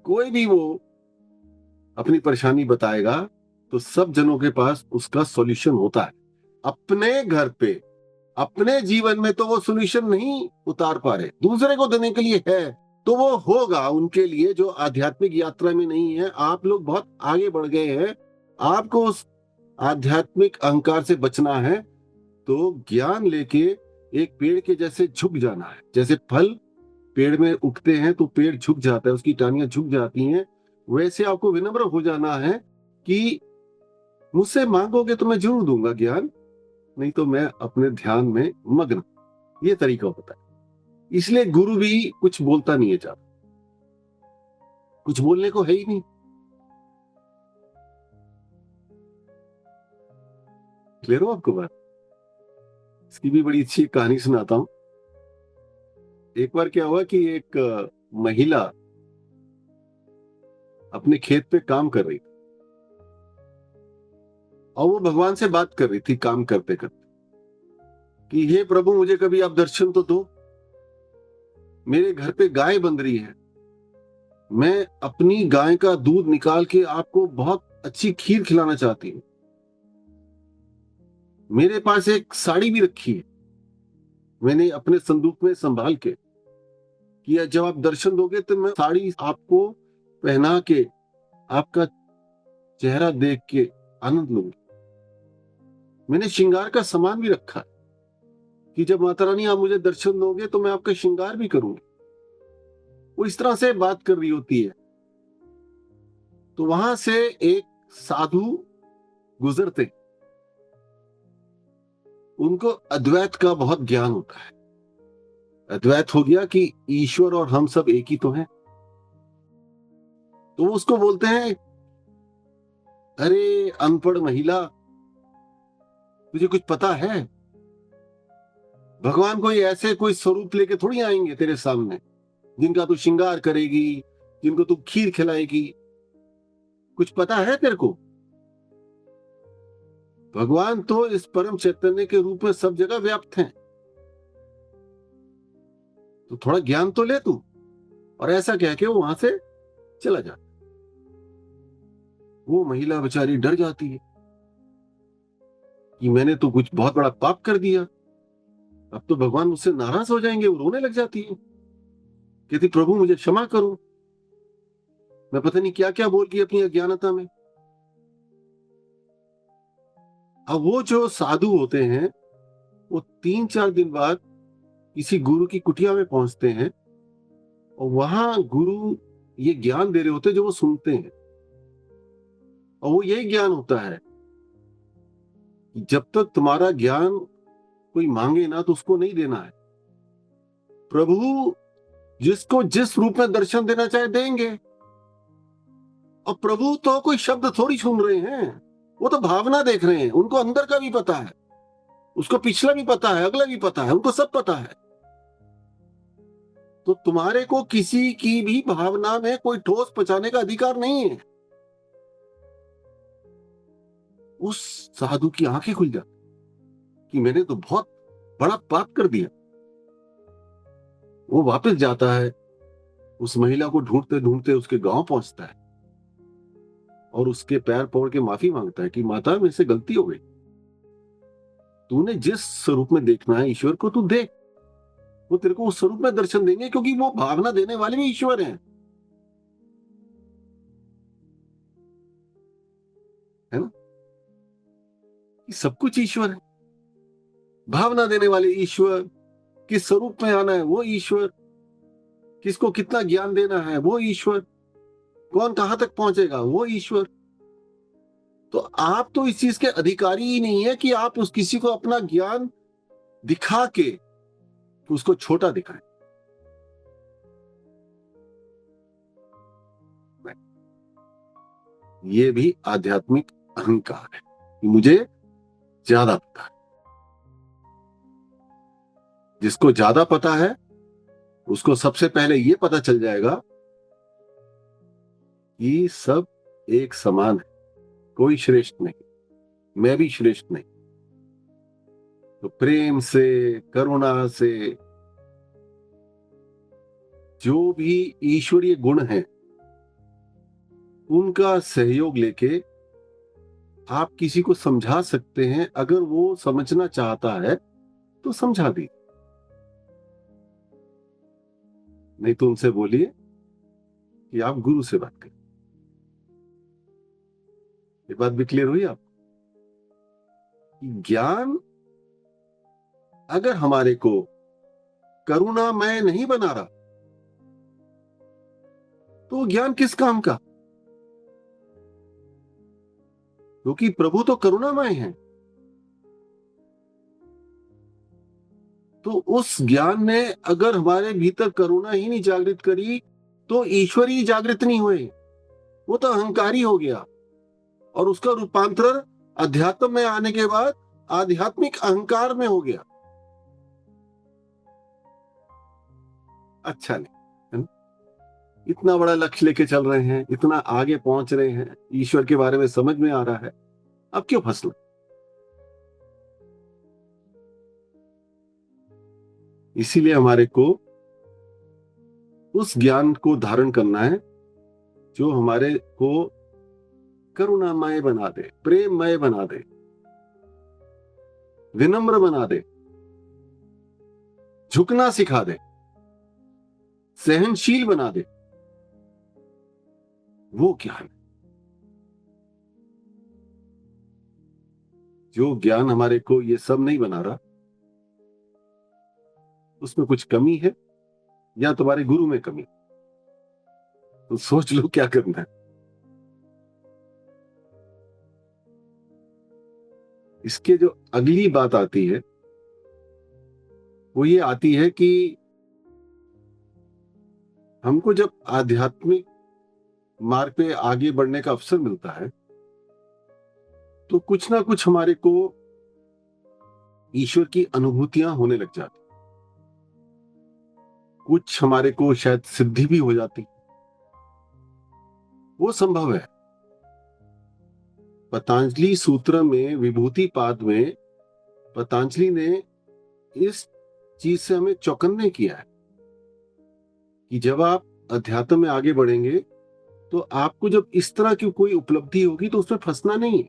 Speaker 2: कोई भी वो अपनी परेशानी बताएगा तो सब जनों के पास उसका सॉल्यूशन होता है। अपने घर पे, अपने जीवन में तो वो सॉल्यूशन नहीं उतार पा रहे, दूसरे को देने के लिए है तो वो होगा उनके लिए जो आध्यात्मिक यात्रा में नहीं है। आप लोग बहुत आगे बढ़ गए हैं, आपको उस आध्यात्मिक अहंकार से बचना है। तो ज्ञान लेके एक पेड़ के जैसे झुक जाना है। जैसे फल पेड़ में उगते हैं तो पेड़ झुक जाता है, उसकी टाहनियां झुक जाती हैं, वैसे आपको विनम्र हो जाना है कि मुझसे मांगोगे तो मैं जरूर दूंगा ज्ञान, नहीं तो मैं अपने ध्यान में मग्न। ये तरीका होता है। इसलिए गुरु भी कुछ बोलता नहीं है ज्यादा, कुछ बोलने को है ही नहीं। क्लियर हो आपको बात? इसकी भी बड़ी अच्छी कहानी सुनाता हूं। एक बार क्या हुआ कि एक महिला अपने खेत पे काम कर रही थी, और वो भगवान से बात कर रही थी काम करते करते कि हे प्रभु, मुझे कभी आप दर्शन तो दो। मेरे घर पे गाय बंध रही है, मैं अपनी गाय का दूध निकाल के आपको बहुत अच्छी खीर खिलाना चाहती हूँ। मेरे पास एक साड़ी भी रखी है, मैंने अपने संदूक में संभाल के, कि जब आप दर्शन दोगे तो मैं साड़ी आपको पहना के आपका चेहरा देख के आनंद लूंगी। मैंने श्रृंगार का सामान भी रखा है कि जब माता रानी आप मुझे दर्शन दोगे तो मैं आपका श्रृंगार भी करूंगी। वो इस तरह से बात कर रही होती है। तो वहां से एक साधु गुजरते, उनको अद्वैत का बहुत ज्ञान होता है। अद्वैत हो गया कि ईश्वर और हम सब एक ही तो हैं। तो वो उसको बोलते हैं, अरे अनपढ़ महिला, तुझे कुछ पता है? भगवान कोई ऐसे कोई स्वरूप लेके थोड़ी आएंगे तेरे सामने जिनका तू श्रृंगार करेगी, जिनको तू खीर खिलाएगी। कुछ पता है तेरे को? भगवान तो इस परम चैतन्य के रूप में सब जगह व्याप्त हैं। तो थोड़ा ज्ञान तो ले तू। और ऐसा कह के वो वहां से चला जाता। वो महिला बेचारी डर जाती है कि मैंने तो कुछ बहुत बड़ा पाप कर दिया, अब तो भगवान मुझसे नाराज हो जाएंगे। वो रोने लग जाती है, कहती प्रभु मुझे क्षमा करो, मैं पता नहीं क्या क्या बोल गई अपनी अज्ञानता में। अब वो जो साधु होते हैं वो 3-4 दिन बाद किसी गुरु की कुटिया में पहुंचते हैं, और वहां गुरु ये ज्ञान दे रहे होते हैं जो वो सुनते हैं। और वो यही ज्ञान होता है कि जब तक तुम्हारा ज्ञान कोई मांगे ना तो उसको नहीं देना है। प्रभु जिसको जिस रूप में दर्शन देना चाहे देंगे। और प्रभु तो कोई शब्द थोड़ी सुन रहे हैं, वो तो भावना देख रहे हैं। उनको अंदर का भी पता है, उसको पिछला भी पता है, अगला भी पता है, उनको सब पता है। तो तुम्हारे को किसी की भी भावना में कोई ठोस पहुंचाने का अधिकार नहीं है। उस साधु की आंखें खुल जाती कि मैंने तो बहुत बड़ा पाप कर दिया। वो वापस जाता है, उस महिला को ढूंढते ढूंढते उसके गांव पहुंचता है और उसके पैर पकड़ के माफी मांगता है कि माता मेरे से गलती हो गई। तूने जिस स्वरूप में देखना है ईश्वर को तू देख, वो तेरे को उस स्वरूप में दर्शन देंगे, क्योंकि वो भावना देने वाले भी ईश्वर हैं, है ना। कि सब कुछ ईश्वर है। भावना देने वाले ईश्वर, किस स्वरूप में आना है वो ईश्वर, किसको कितना ज्ञान देना है वो ईश्वर, कौन कहां तक पहुंचेगा वो ईश्वर। तो आप तो इस चीज के अधिकारी ही नहीं है कि आप उस किसी को अपना ज्ञान दिखा के उसको छोटा दिखाएं। ये भी आध्यात्मिक अहंकार है कि मुझे ज्यादा पता है। जिसको ज्यादा पता है उसको सबसे पहले ये पता चल जाएगा कि सब एक समान है, कोई श्रेष्ठ नहीं, मैं भी श्रेष्ठ नहीं। तो प्रेम से, करुणा से, जो भी ईश्वरीय गुण है उनका सहयोग लेके आप किसी को समझा सकते हैं। अगर वो समझना चाहता है तो समझा दी, नहीं तो उनसे बोलिए कि आप गुरु से बात करें। ये बात भी क्लियर हुई आपको कि ज्ञान अगर हमारे को करुणामय नहीं बना रहा तो ज्ञान किस काम का, क्योंकि प्रभु तो करुणामय हैं। तो उस ज्ञान ने अगर हमारे भीतर करुणा ही नहीं जागृत करी तो ईश्वर ही जागृत नहीं हुए, वो तो अहंकारी हो गया। और उसका रूपांतरण अध्यात्म में आने के बाद आध्यात्मिक अहंकार में हो गया। अच्छा नहीं, है ना? इतना बड़ा लक्ष्य लेके चल रहे हैं, इतना आगे पहुंच रहे हैं, ईश्वर के बारे में समझ में आ रहा है, अब क्यों फंसना। इसीलिए हमारे को उस ज्ञान को धारण करना है जो हमारे को करुणामय बना दे, प्रेममय बना दे, विनम्र बना दे, झुकना सिखा दे, सहनशील बना दे। वो ज्ञान, जो ज्ञान हमारे को ये सब नहीं बना रहा, उसमें कुछ कमी है या तुम्हारे गुरु में कमी, तो सोच लो क्या करना है। इसके जो अगली बात आती है वो ये आती है कि हमको जब आध्यात्मिक मार्ग पे आगे बढ़ने का अवसर मिलता है तो कुछ ना कुछ हमारे को ईश्वर की अनुभूतियां होने लग जाती, कुछ हमारे को शायद सिद्धि भी हो जाती, वो संभव है। पतंजलि सूत्र में, विभूति पाद में पतंजलि ने इस चीज से हमें चौकन्ने किया है कि जब आप अध्यात्म में आगे बढ़ेंगे तो आपको जब इस तरह की कोई उपलब्धि होगी तो उसमें फंसना नहीं है।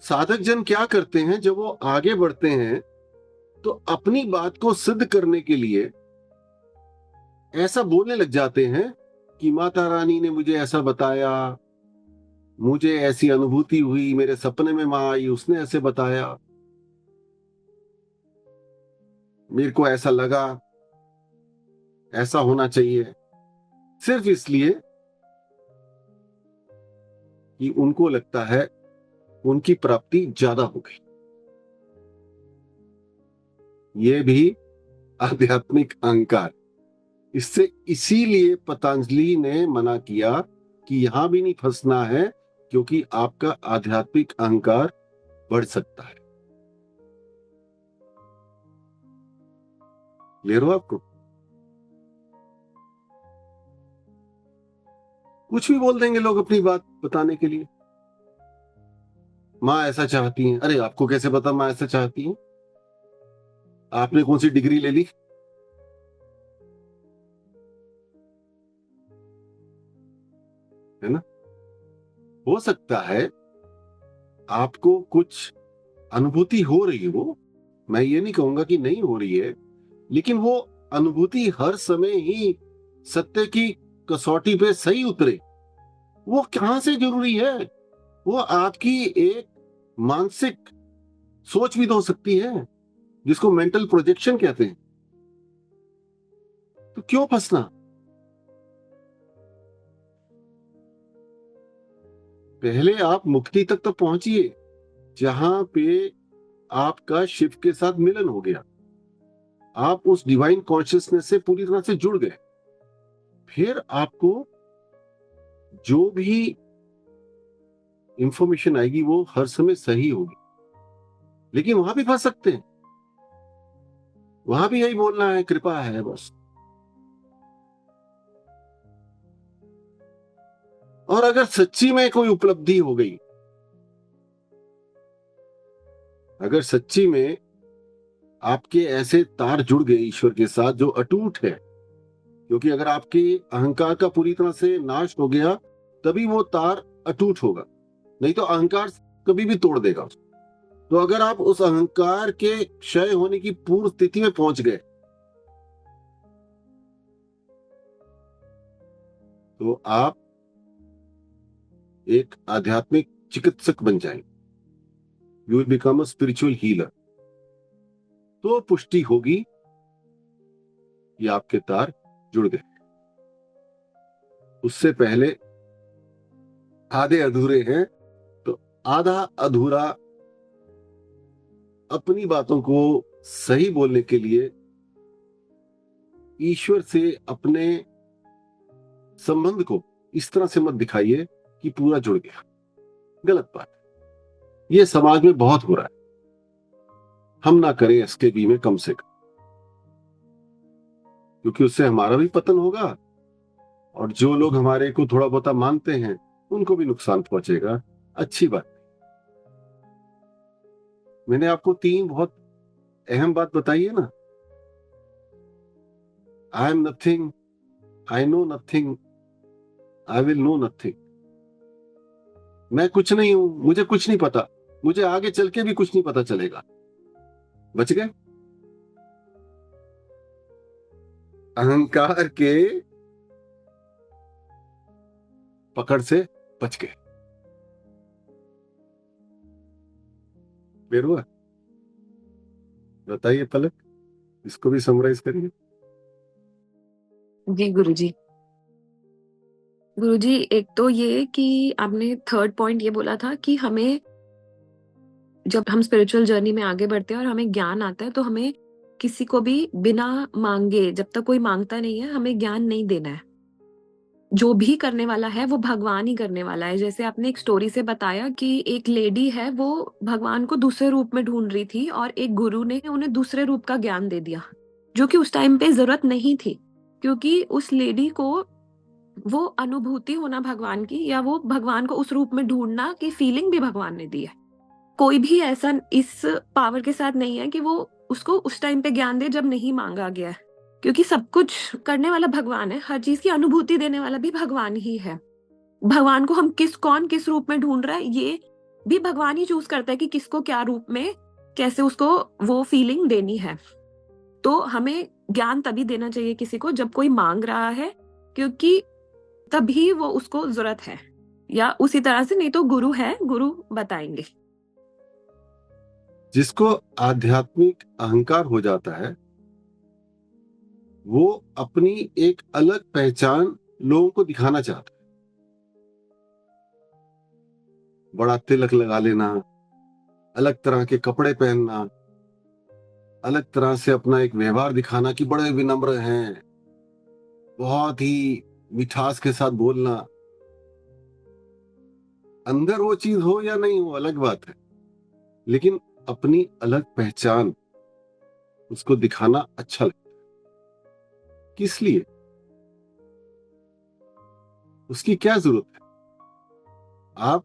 Speaker 2: साधक जन क्या करते हैं, जब वो आगे बढ़ते हैं तो अपनी बात को सिद्ध करने के लिए ऐसा बोलने लग जाते हैं कि माता रानी ने मुझे ऐसा बताया, मुझे ऐसी अनुभूति हुई, मेरे सपने में मां आई, उसने ऐसे बताया, मेरे को ऐसा लगा, ऐसा होना चाहिए, सिर्फ इसलिए कि उनको लगता है उनकी प्राप्ति ज्यादा हो गई। ये भी आध्यात्मिक अहंकार। इससे इसीलिए पतंजलि ने मना किया कि यहां भी नहीं फंसना है, क्योंकि आपका आध्यात्मिक अहंकार बढ़ सकता है। ले रहे हो आपको? कुछ भी बोल देंगे लोग अपनी बात बताने के लिए। माँ ऐसा चाहती हैं। अरे आपको कैसे पता माँ ऐसा चाहती हैं? आपने कौन सी डिग्री ले ली? है ना? हो सकता है आपको कुछ अनुभूति हो रही हो, मैं ये नहीं कहूंगा कि नहीं हो रही है, लेकिन वो अनुभूति हर समय ही सत्य की कसौटी पे सही उतरे, वो कहां से जरूरी है? वो आपकी एक मानसिक सोच भी तो हो सकती है, जिसको मेंटल प्रोजेक्शन कहते हैं। तो क्यों फंसना? पहले आप मुक्ति तक तो पहुंचिए, जहां पे आपका शिव के साथ मिलन हो गया, आप उस डिवाइन कॉन्शियसनेस से पूरी तरह से जुड़ गए। फिर आपको जो भी इंफॉर्मेशन आएगी वो हर समय सही होगी। लेकिन वहां भी फंस सकते हैं, वहां भी यही बोलना है कृपा है बस। और अगर सच्ची में कोई उपलब्धि हो गई, अगर सच्ची में आपके ऐसे तार जुड़ गए ईश्वर के साथ जो अटूट है, क्योंकि अगर आपके अहंकार का पूरी तरह से नाश हो गया तभी वो तार अटूट होगा, नहीं तो अहंकार कभी भी तोड़ देगा। तो अगर आप उस अहंकार के क्षय होने की पूर्व स्थिति में पहुंच गए, तो आप एक आध्यात्मिक चिकित्सक बन जाएंगे। You will become a spiritual healer. तो पुष्टि होगी कि आपके तार जुड़ गए। उससे पहले आधे अधूरे हैं, तो आधा अधूरा अपनी बातों को सही बोलने के लिए ईश्वर से अपने संबंध को इस तरह से मत दिखाइए कि पूरा जुड़ गया। गलत बात है, ये समाज में बहुत हो रहा है। हम ना करें एसकेबी में कम से कम, क्योंकि उससे हमारा भी पतन होगा और जो लोग हमारे को थोड़ा बहुत मानते हैं उनको भी नुकसान पहुंचेगा। अच्छी बात। मैंने आपको 3 बहुत अहम बात बताई है ना। I am nothing, I know nothing, I will know nothing. मैं कुछ नहीं हूं, मुझे कुछ नहीं पता, मुझे आगे चल के भी कुछ नहीं पता चलेगा। बच गए अहंकार के पकड़ से, बच गए। बेरुआ बताइए पलक, इसको भी समराइज करिए।
Speaker 3: जी गुरुजी। गुरुजी, एक तो ये कि आपने थर्ड पॉइंट ये बोला था कि हमें जब हम स्पिरिचुअल जर्नी में आगे बढ़ते हैं और हमें ज्ञान आता है तो हमें किसी को भी बिना मांगे, जब तक कोई मांगता नहीं है, हमें ज्ञान नहीं देना है। जो भी करने वाला है वो भगवान ही करने वाला है। जैसे आपने एक स्टोरी से बताया कि एक लेडी है, वो भगवान को दूसरे रूप में ढूंढ रही थी और एक गुरु ने उन्हें दूसरे रूप का ज्ञान दे दिया, जो कि उस टाइम पे जरूरत नहीं थी, क्योंकि उस लेडी को वो अनुभूति होना भगवान की, या वो भगवान को उस रूप में ढूंढना की फीलिंग भी भगवान ने दी है। कोई भी ऐसा इस पावर के साथ नहीं है कि वो उसको उस टाइम पे ज्ञान दे जब नहीं मांगा गया है, क्योंकि सब कुछ करने वाला भगवान है, हर चीज की अनुभूति देने वाला भी भगवान ही है। भगवान को हम कौन किस रूप में ढूंढ रहा है, ये भी भगवान ही चूज करता है कि किसको क्या रूप में कैसे उसको वो फीलिंग देनी है। तो हमें ज्ञान तभी देना चाहिए किसी को जब कोई मांग रहा है, क्योंकि तभी वो उसको जरूरत है, या उसी तरह से नहीं तो गुरु है, गुरु बताएंगे।
Speaker 2: जिसको आध्यात्मिक अहंकार हो जाता है वो अपनी एक अलग पहचान लोगों को दिखाना चाहता है। बड़ा तिलक लगा लेना, अलग तरह के कपड़े पहनना, अलग तरह से अपना एक व्यवहार दिखाना कि बड़े विनम्र हैं, बहुत ही मिठास के साथ बोलना। अंदर वो चीज हो या नहीं हो अलग बात है, लेकिन अपनी अलग पहचान उसको दिखाना अच्छा लगता है। किस लिए? उसकी क्या जरूरत है? आप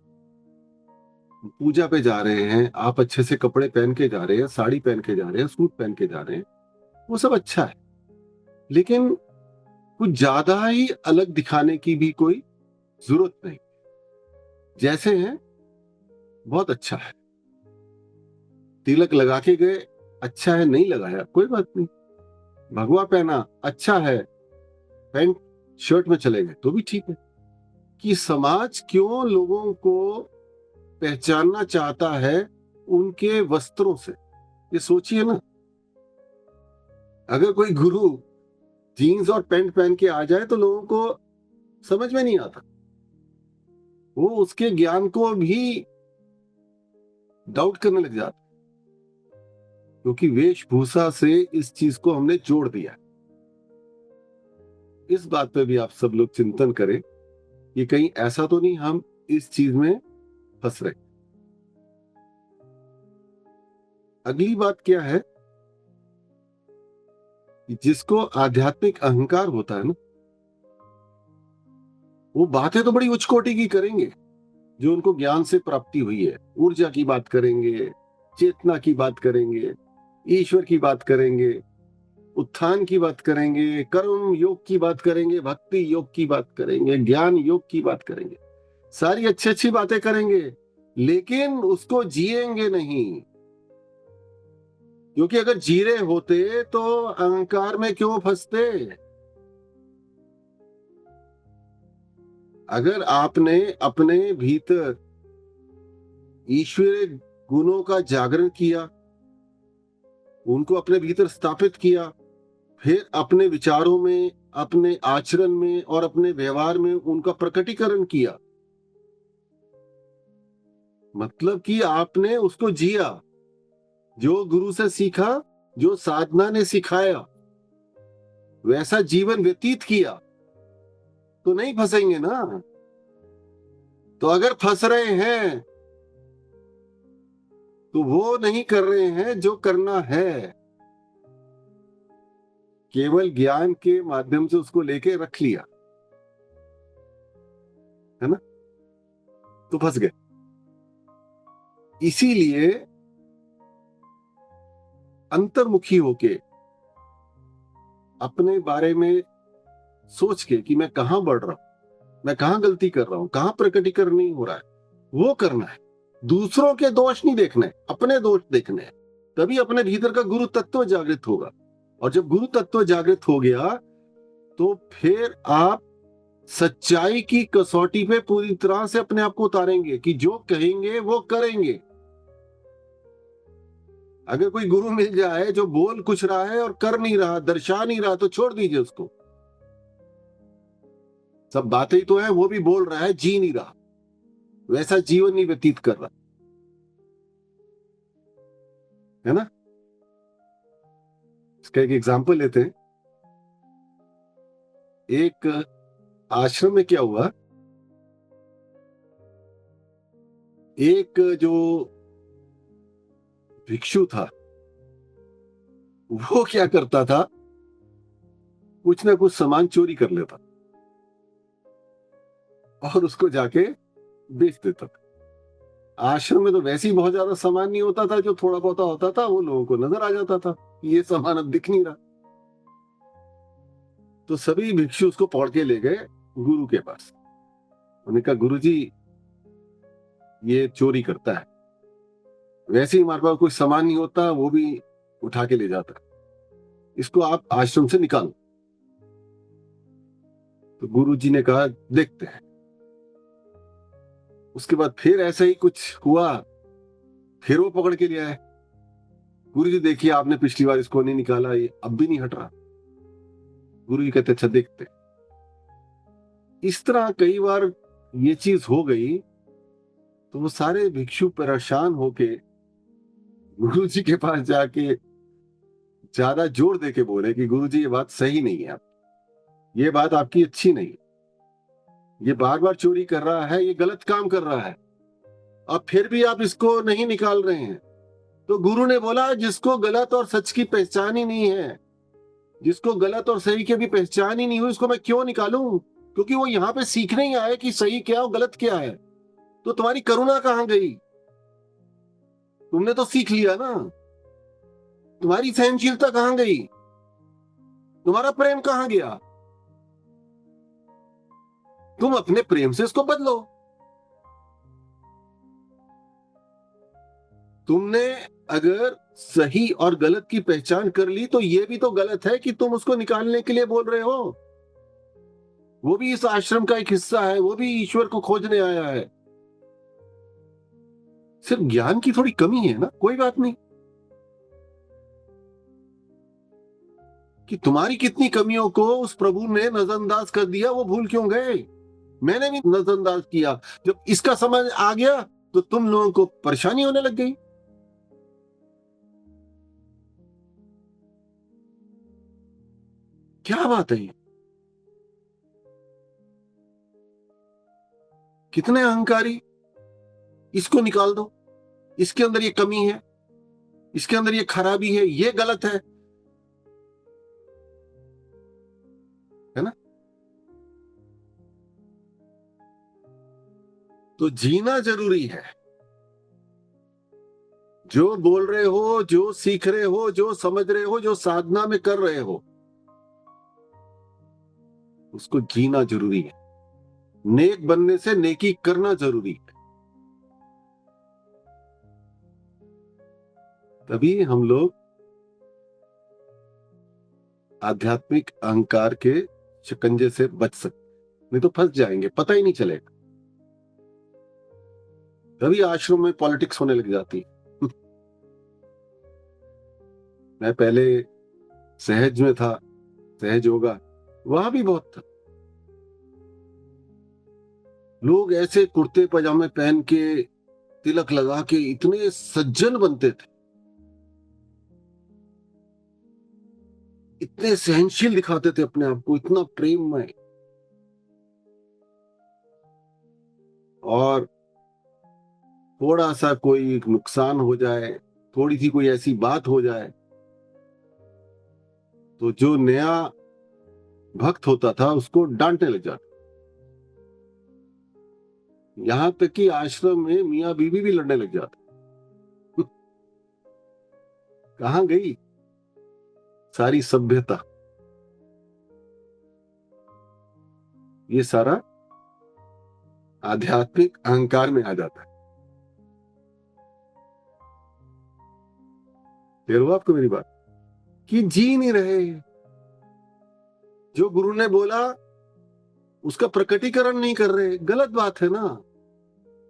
Speaker 2: पूजा पे जा रहे हैं, आप अच्छे से कपड़े पहन के जा रहे हैं, साड़ी पहन के जा रहे हैं, सूट पहन के जा रहे हैं, वो सब अच्छा है, लेकिन कुछ ज्यादा ही अलग दिखाने की भी कोई जरूरत नहीं। जैसे हैं बहुत अच्छा है। तिलक लगा के गए, अच्छा है, नहीं लगाया कोई बात नहीं। भगवा पहना, अच्छा है, पैंट शर्ट में चले गए तो भी ठीक है। कि समाज क्यों लोगों को पहचानना चाहता है उनके वस्त्रों से, ये सोचिए ना। अगर कोई गुरु जीन्स और पैंट पहन के आ जाए तो लोगों को समझ में नहीं आता, वो उसके ज्ञान को भी डाउट करने लग जाता, क्योंकि वेशभूषा से इस चीज को हमने जोड़ दिया। इस बात पे भी आप सब लोग चिंतन करें कि कहीं ऐसा तो नहीं हम इस चीज में फंस रहे। अगली बात क्या है कि जिसको आध्यात्मिक अहंकार होता है ना, वो बातें तो बड़ी उच्च कोटि की करेंगे, जो उनको ज्ञान से प्राप्ति हुई है। ऊर्जा की बात करेंगे, चेतना की बात करेंगे, ईश्वर की बात करेंगे, उत्थान की बात करेंगे, कर्म योग की बात करेंगे, भक्ति योग की बात करेंगे, ज्ञान योग की बात करेंगे, सारी अच्छी अच्छी बातें करेंगे, लेकिन उसको जिएंगे नहीं। क्योंकि अगर जी रहे होते तो अहंकार में क्यों फंसते? अगर आपने अपने भीतर ईश्वरीय गुणों का जागरण किया, उनको अपने भीतर स्थापित किया, फिर अपने विचारों में, अपने आचरण में और अपने व्यवहार में उनका प्रकटीकरण किया, मतलब कि आपने उसको जिया, जो गुरु से सीखा, जो साधना ने सिखाया, वैसा जीवन व्यतीत किया, तो नहीं फंसेंगे ना। तो अगर फंस रहे हैं तो वो नहीं कर रहे हैं जो करना है, केवल ज्ञान के माध्यम से उसको लेके रख लिया, है ना, तो फंस गए। इसीलिए अंतर्मुखी होके अपने बारे में सोच के कि मैं कहां बढ़ रहा हूं, मैं कहां गलती कर रहा हूं, कहां प्रकटीकरण नहीं हो रहा है, वो करना है। दूसरों के दोष नहीं देखने, अपने दोष देखने हैं। तभी अपने भीतर का गुरु तत्व जागृत होगा। और जब गुरु तत्व जागृत हो गया तो फिर आप सच्चाई की कसौटी पे पूरी तरह से अपने आप को उतारेंगे कि जो कहेंगे वो करेंगे। अगर कोई गुरु मिल जाए जो बोल कुछ रहा है और कर नहीं रहा, दर्शा नहीं रहा, तो छोड़ दीजिए उसको। सब बातें ही तो है, वो भी बोल रहा है, जी नहीं रहा, वैसा जीवन नहीं व्यतीत कर रहा, है ना। इसका एक एग्जाम्पल लेते हैं। एक आश्रम में क्या हुआ, एक जो भिक्षु था वो क्या करता था, कुछ ना कुछ सामान चोरी कर लेता और उसको जाके बेच देता था। आश्रम में तो वैसे ही बहुत ज्यादा सामान नहीं होता था, जो थोड़ा बहुत होता था वो लोगों को नजर आ जाता था कि ये सामान अब दिख नहीं रहा। तो सभी भिक्षु उसको पकड़ के ले गए गुरु के पास। उन्होंने कहा, गुरु जी ये चोरी करता है, वैसे ही हमारे पास कोई सामान नहीं होता, वो भी उठा के ले जाता है, इसको आप आश्रम से निकालो। तो गुरु जी ने कहा, देखते हैं। उसके बाद फिर ऐसा ही कुछ हुआ, फिर वो पकड़ के ले आए। गुरु जी देखिए, आपने पिछली बार इसको नहीं निकाला, ये अब भी नहीं हट रहा। गुरु जी कहते अच्छा देखते। इस तरह कई बार ये चीज हो गई तो वो सारे भिक्षु परेशान होके गुरु जी के पास जाके ज्यादा जोर देके बोले कि गुरु जी ये बात सही नहीं है, आप ये बात आपकी अच्छी नहीं है, ये बार बार चोरी कर रहा है, ये गलत काम कर रहा है, अब फिर भी आप इसको नहीं निकाल रहे हैं। तो गुरु ने बोला जिसको गलत और सच की पहचान ही नहीं है, जिसको गलत और सही की भी पहचान ही नहीं हुई, उसको मैं क्यों निकालूं? क्योंकि वो यहाँ पे सीखने ही आए कि सही क्या और गलत क्या है। तो तुम्हारी करुणा कहाँ गई? तुमने तो सीख लिया ना। तुम्हारी सहनशीलता कहाँ गई? तुम्हारा प्रेम कहाँ गया? तुम अपने प्रेम से इसको बदलो। तुमने अगर सही और गलत की पहचान कर ली तो ये भी तो गलत है कि तुम उसको निकालने के लिए बोल रहे हो। वो भी इस आश्रम का एक हिस्सा है, वो भी ईश्वर को खोजने आया है। सिर्फ ज्ञान की थोड़ी कमी है ना, कोई बात नहीं। कि तुम्हारी कितनी कमियों को उस प्रभु ने नजरअंदाज कर दिया, वो भूल क्यों गए? मैंने भी नजरअंदाज किया। जब इसका समझ आ गया तो तुम लोगों को परेशानी होने लग गई। क्या बात है ये? कितने अहंकारी! इसको निकाल दो, इसके अंदर ये कमी है, इसके अंदर ये खराबी है, ये गलत है ना? तो जीना जरूरी है। जो बोल रहे हो, जो सीख रहे हो, जो समझ रहे हो, जो साधना में कर रहे हो, उसको जीना जरूरी है। नेक बनने से नेकी करना जरूरी है। तभी हम लोग आध्यात्मिक अहंकार के शिकंजे से बच सकते, नहीं तो फंस जाएंगे, पता ही नहीं चलेगा। तभी आश्रम में पॉलिटिक्स होने लग जाती है। मैं पहले सहज में था, सहज योगा, वहां भी बहुत था। लोग ऐसे कुर्ते पजामे पहन के, तिलक लगा के इतने सज्जन बनते थे, इतने सहनशील दिखाते थे अपने आप को, इतना प्रेममय। और थोड़ा सा कोई नुकसान हो जाए, थोड़ी सी कोई ऐसी बात हो जाए, तो जो नया भक्त होता था उसको डांटने लग जाता। यहां तक कि आश्रम में मियाँ बीवी भी लड़ने लग जाते। कहां गई सारी सभ्यता? ये सारा आध्यात्मिक अहंकार में आ जाता है। देर हुआ आपको मेरी बात? कि जी नहीं रहे। जो गुरु ने बोला उसका प्रकटीकरण नहीं कर रहे, गलत बात है ना।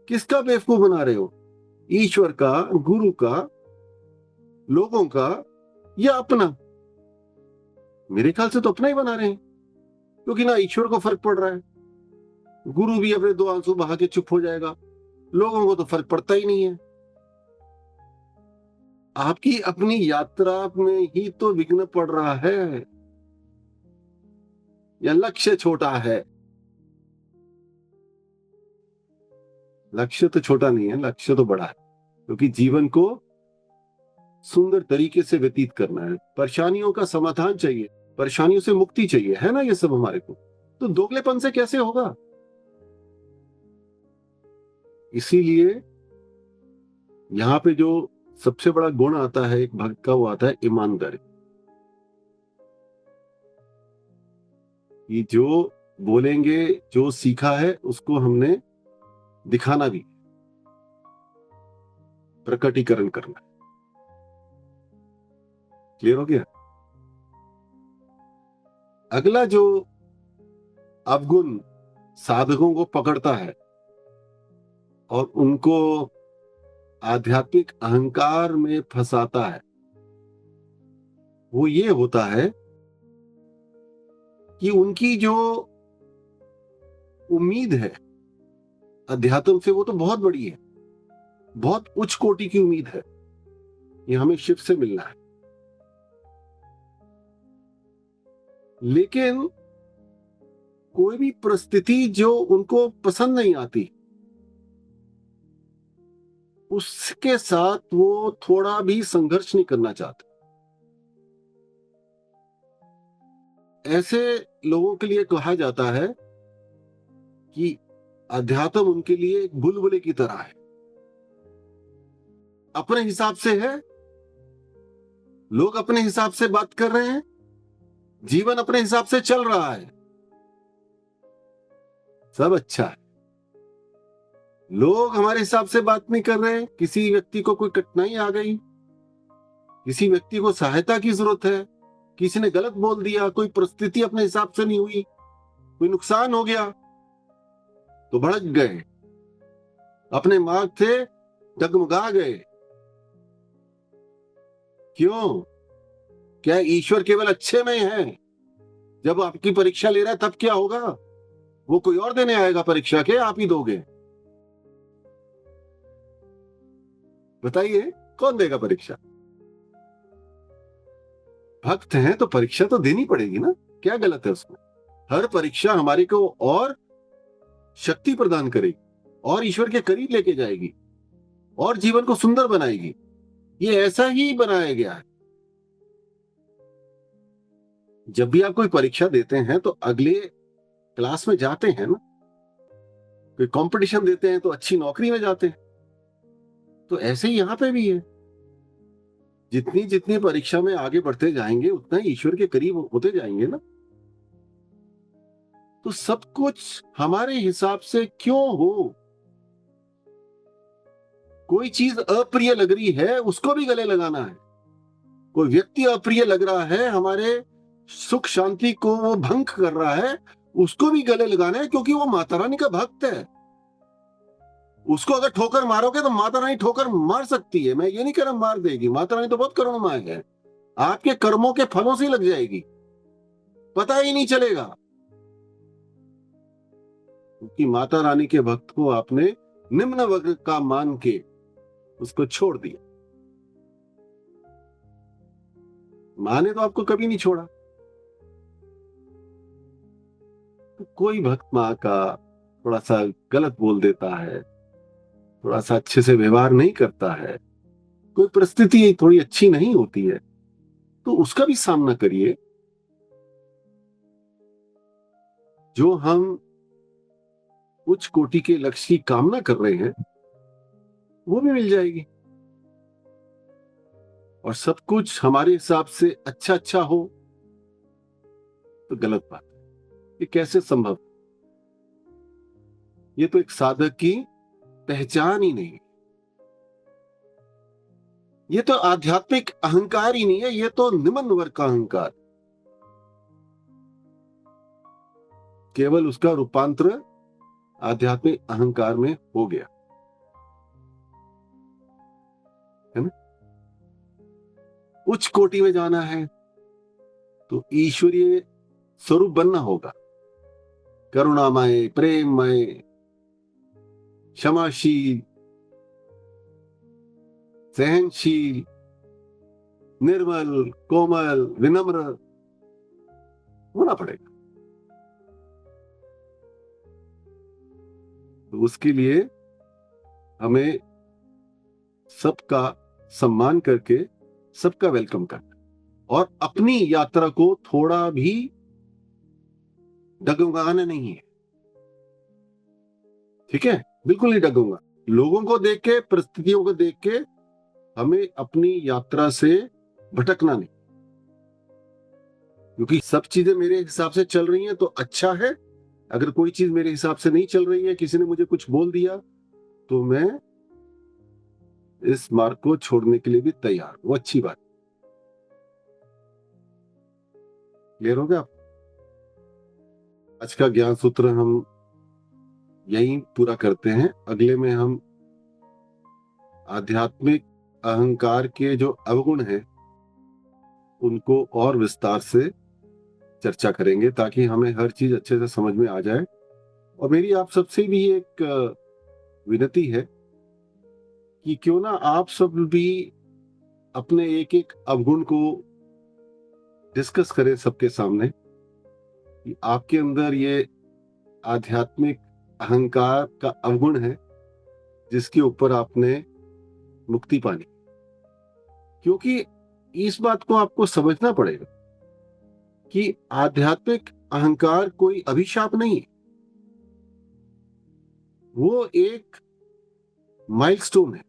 Speaker 2: किसका बेवकूफ बना रहे हो? ईश्वर का, गुरु का, लोगों का, या अपना? मेरे ख्याल से तो अपना ही बना रहे हैं, क्योंकि ना ईश्वर को फर्क पड़ रहा है। गुरु भी अपने 2 आंसू बहा के चुप हो जाएगा, लोगों को तो फर्क पड़ता ही नहीं है। आपकी अपनी यात्रा में ही तो विघ्न पड़ रहा है, या लक्ष्य छोटा है? लक्ष्य तो छोटा नहीं है, लक्ष्य तो बड़ा है। क्योंकि जीवन को सुंदर तरीके से व्यतीत करना है, परेशानियों का समाधान चाहिए, परेशानियों से मुक्ति चाहिए, है ना? ये सब हमारे को तो दोगलेपन से कैसे होगा? इसीलिए यहां पे जो सबसे बड़ा गुण आता है एक भक्त का, वो आता है ईमानदारी। ये जो बोलेंगे, जो सीखा है, उसको हमने दिखाना भी, प्रकटीकरण करना। क्लियर हो गया? अगला जो अवगुण साधकों को पकड़ता है और उनको आध्यात्मिक अहंकार में फंसाता है, वो ये होता है कि उनकी जो उम्मीद है अध्यात्म से वो तो बहुत बड़ी है, बहुत उच्च कोटि की उम्मीद है, ये हमें शिव से मिलना है। लेकिन कोई भी परिस्थिति जो उनको पसंद नहीं आती, उसके साथ वो थोड़ा भी संघर्ष नहीं करना चाहते। ऐसे लोगों के लिए कहा जाता है कि अध्यात्म उनके लिए एक बुलबुले की तरह है, अपने हिसाब से है, लोग अपने हिसाब से बात कर रहे हैं, जीवन अपने हिसाब से चल रहा है, सब अच्छा है। लोग हमारे हिसाब से बात नहीं कर रहे हैं, किसी व्यक्ति को कोई कठिनाई आ गई, किसी व्यक्ति को सहायता की जरूरत है, किसी ने गलत बोल दिया, कोई परिस्थिति अपने हिसाब से नहीं हुई, कोई नुकसान हो गया, तो भड़क गए, अपने मार्ग से डगमगा गए। क्यों? क्या ईश्वर केवल अच्छे में है? जब आपकी परीक्षा ले रहा है तब क्या होगा? वो कोई और देने आएगा परीक्षा के, आप ही दोगे? बताइए, कौन देगा परीक्षा? भक्त हैं तो परीक्षा तो देनी पड़ेगी ना, क्या गलत है उसमें? हर परीक्षा हमारे को और शक्ति प्रदान करेगी, और ईश्वर के करीब लेके जाएगी, और जीवन को सुंदर बनाएगी। ये ऐसा ही बनाया गया है। जब भी आप कोई परीक्षा देते हैं तो अगले क्लास में जाते हैं ना, कोई कंपटीशन देते हैं तो अच्छी नौकरी में जाते हैं। तो ऐसे ही यहां पे भी है, जितनी जितनी परीक्षा में आगे बढ़ते जाएंगे उतना ही ईश्वर के करीब होते जाएंगे ना। तो सब कुछ हमारे हिसाब से क्यों हो? कोई चीज अप्रिय लग रही है, उसको भी गले लगाना है। कोई व्यक्ति अप्रिय लग रहा है, हमारे सुख शांति को वो भंग कर रहा है, उसको भी गले लगाना है, क्योंकि वो माता रानी का भक्त है। उसको अगर ठोकर मारोगे तो माता रानी ठोकर मार सकती है, मैं ये नहीं कह रहा मार देगी, माता रानी तो बहुत करुणामय है, आपके कर्मों के फलों से ही लग जाएगी, पता ही नहीं चलेगा। क्योंकि माता रानी के भक्त को आपने निम्न वर्ग का मान के उसको छोड़ दिया। माँ ने तो आपको कभी नहीं छोड़ा। तो कोई भक्त माँ का थोड़ा सा गलत बोल देता है, थोड़ा सा अच्छे से व्यवहार नहीं करता है, कोई परिस्थिति थोड़ी अच्छी नहीं होती है, तो उसका भी सामना करिए। जो हम उच्च कोटि के लक्ष्य की कामना कर रहे हैं वो भी मिल जाएगी, और सब कुछ हमारे हिसाब से अच्छा अच्छा हो तो गलत बात है। ये कैसे संभव? ये तो एक साधक की पहचान ही नहीं, ये तो आध्यात्मिक अहंकार ही नहीं है, ये तो निम्न वर्ग का अहंकार। केवल उसका रूपांतर आध्यात्मिक अहंकार में हो गया है ना। उच्च कोटि में जाना है तो ईश्वरीय स्वरूप बनना होगा, करुणामय, प्रेममय, क्षमाशील, सहनशील, निर्मल, कोमल, विनम्र होना पड़ेगा। तो उसके लिए हमें सबका सम्मान करके सबका वेलकम करना, और अपनी यात्रा को थोड़ा भी डगमगाना नहीं है। ठीक है, बिल्कुल नहीं डगूंगा। लोगों को देख के, परिस्थितियों को देख के हमें अपनी यात्रा से भटकना नहीं, क्योंकि सब चीजें मेरे हिसाब से चल रही हैं तो अच्छा है। अगर कोई चीज मेरे हिसाब से नहीं चल रही है, किसी ने मुझे कुछ बोल दिया, तो मैं इस मार्ग को छोड़ने के लिए भी तैयार हूं। अच्छी बात। क्लियर हो गया? आज का ज्ञान सूत्र हम यहीं पूरा करते हैं। अगले में हम आध्यात्मिक अहंकार के जो अवगुण हैं उनको और विस्तार से चर्चा करेंगे ताकि हमें हर चीज अच्छे से समझ में आ जाए। और मेरी आप सबसे भी एक विनती है कि क्यों ना आप सब भी अपने एक एक अवगुण को डिस्कस करें सबके सामने, कि आपके अंदर ये आध्यात्मिक अहंकार का अवगुण है जिसके ऊपर आपने मुक्ति पानी। क्योंकि इस बात को आपको समझना पड़ेगा कि आध्यात्मिक अहंकार कोई अभिशाप नहीं है, वो एक माइलस्टोन है,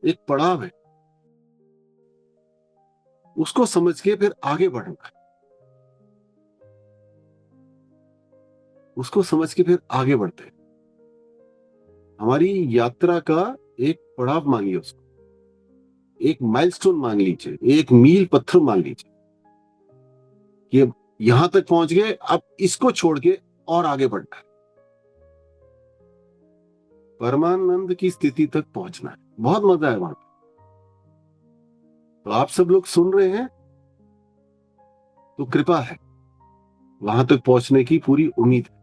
Speaker 2: एक पड़ाव है। उसको समझ के फिर आगे बढ़ना है, उसको समझ के फिर आगे बढ़ते हैं। हमारी यात्रा का एक पड़ाव मानिए, उसको एक माइलस्टोन मान लीजिए, एक मील पत्थर मान लीजिए कि यहां तक पहुंच गए, अब इसको छोड़ के और आगे बढ़ना है, परमानंद की स्थिति तक पहुंचना है। बहुत मजा है वहां पे। तो आप सब लोग सुन रहे हैं तो कृपा है, वहां तक पहुंचने की पूरी उम्मीद है।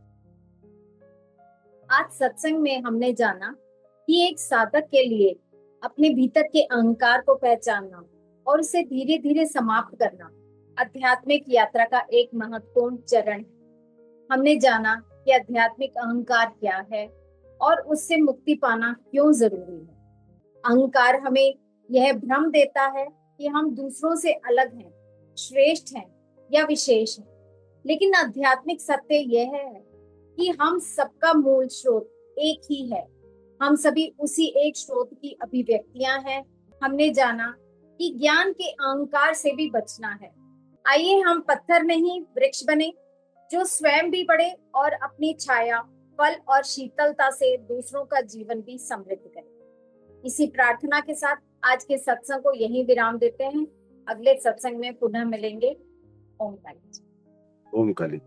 Speaker 1: आज सत्संग में हमने जाना कि एक साधक के लिए अपने भीतर के अहंकार को पहचानना और उसे धीरे धीरे समाप्त करना आध्यात्मिक यात्रा का एक महत्वपूर्ण चरण है। हमने जाना कि आध्यात्मिक अहंकार क्या है और उससे मुक्ति पाना क्यों जरूरी है। अहंकार हमें यह भ्रम देता है कि हम दूसरों से अलग हैं, श्रेष्ठ हैं या विशेष हैं, लेकिन आध्यात्मिक सत्य यह है कि हम सबका मूल स्रोत एक ही है। हम सभी उसी एक स्रोत की अभिव्यक्तियां हैं। हमने जाना कि ज्ञान के अहंकार से भी बचना है। आइए हम पत्थर नहीं वृक्ष बने, जो स्वयं भी बढ़े और अपनी छाया, फल और शीतलता से दूसरों का जीवन भी समृद्ध करे। इसी प्रार्थना के साथ आज के सत्संग को यहीं विराम देते हैं। अगले सत्संग में पुनः मिलेंगे। ओम काली।
Speaker 2: ओम काली।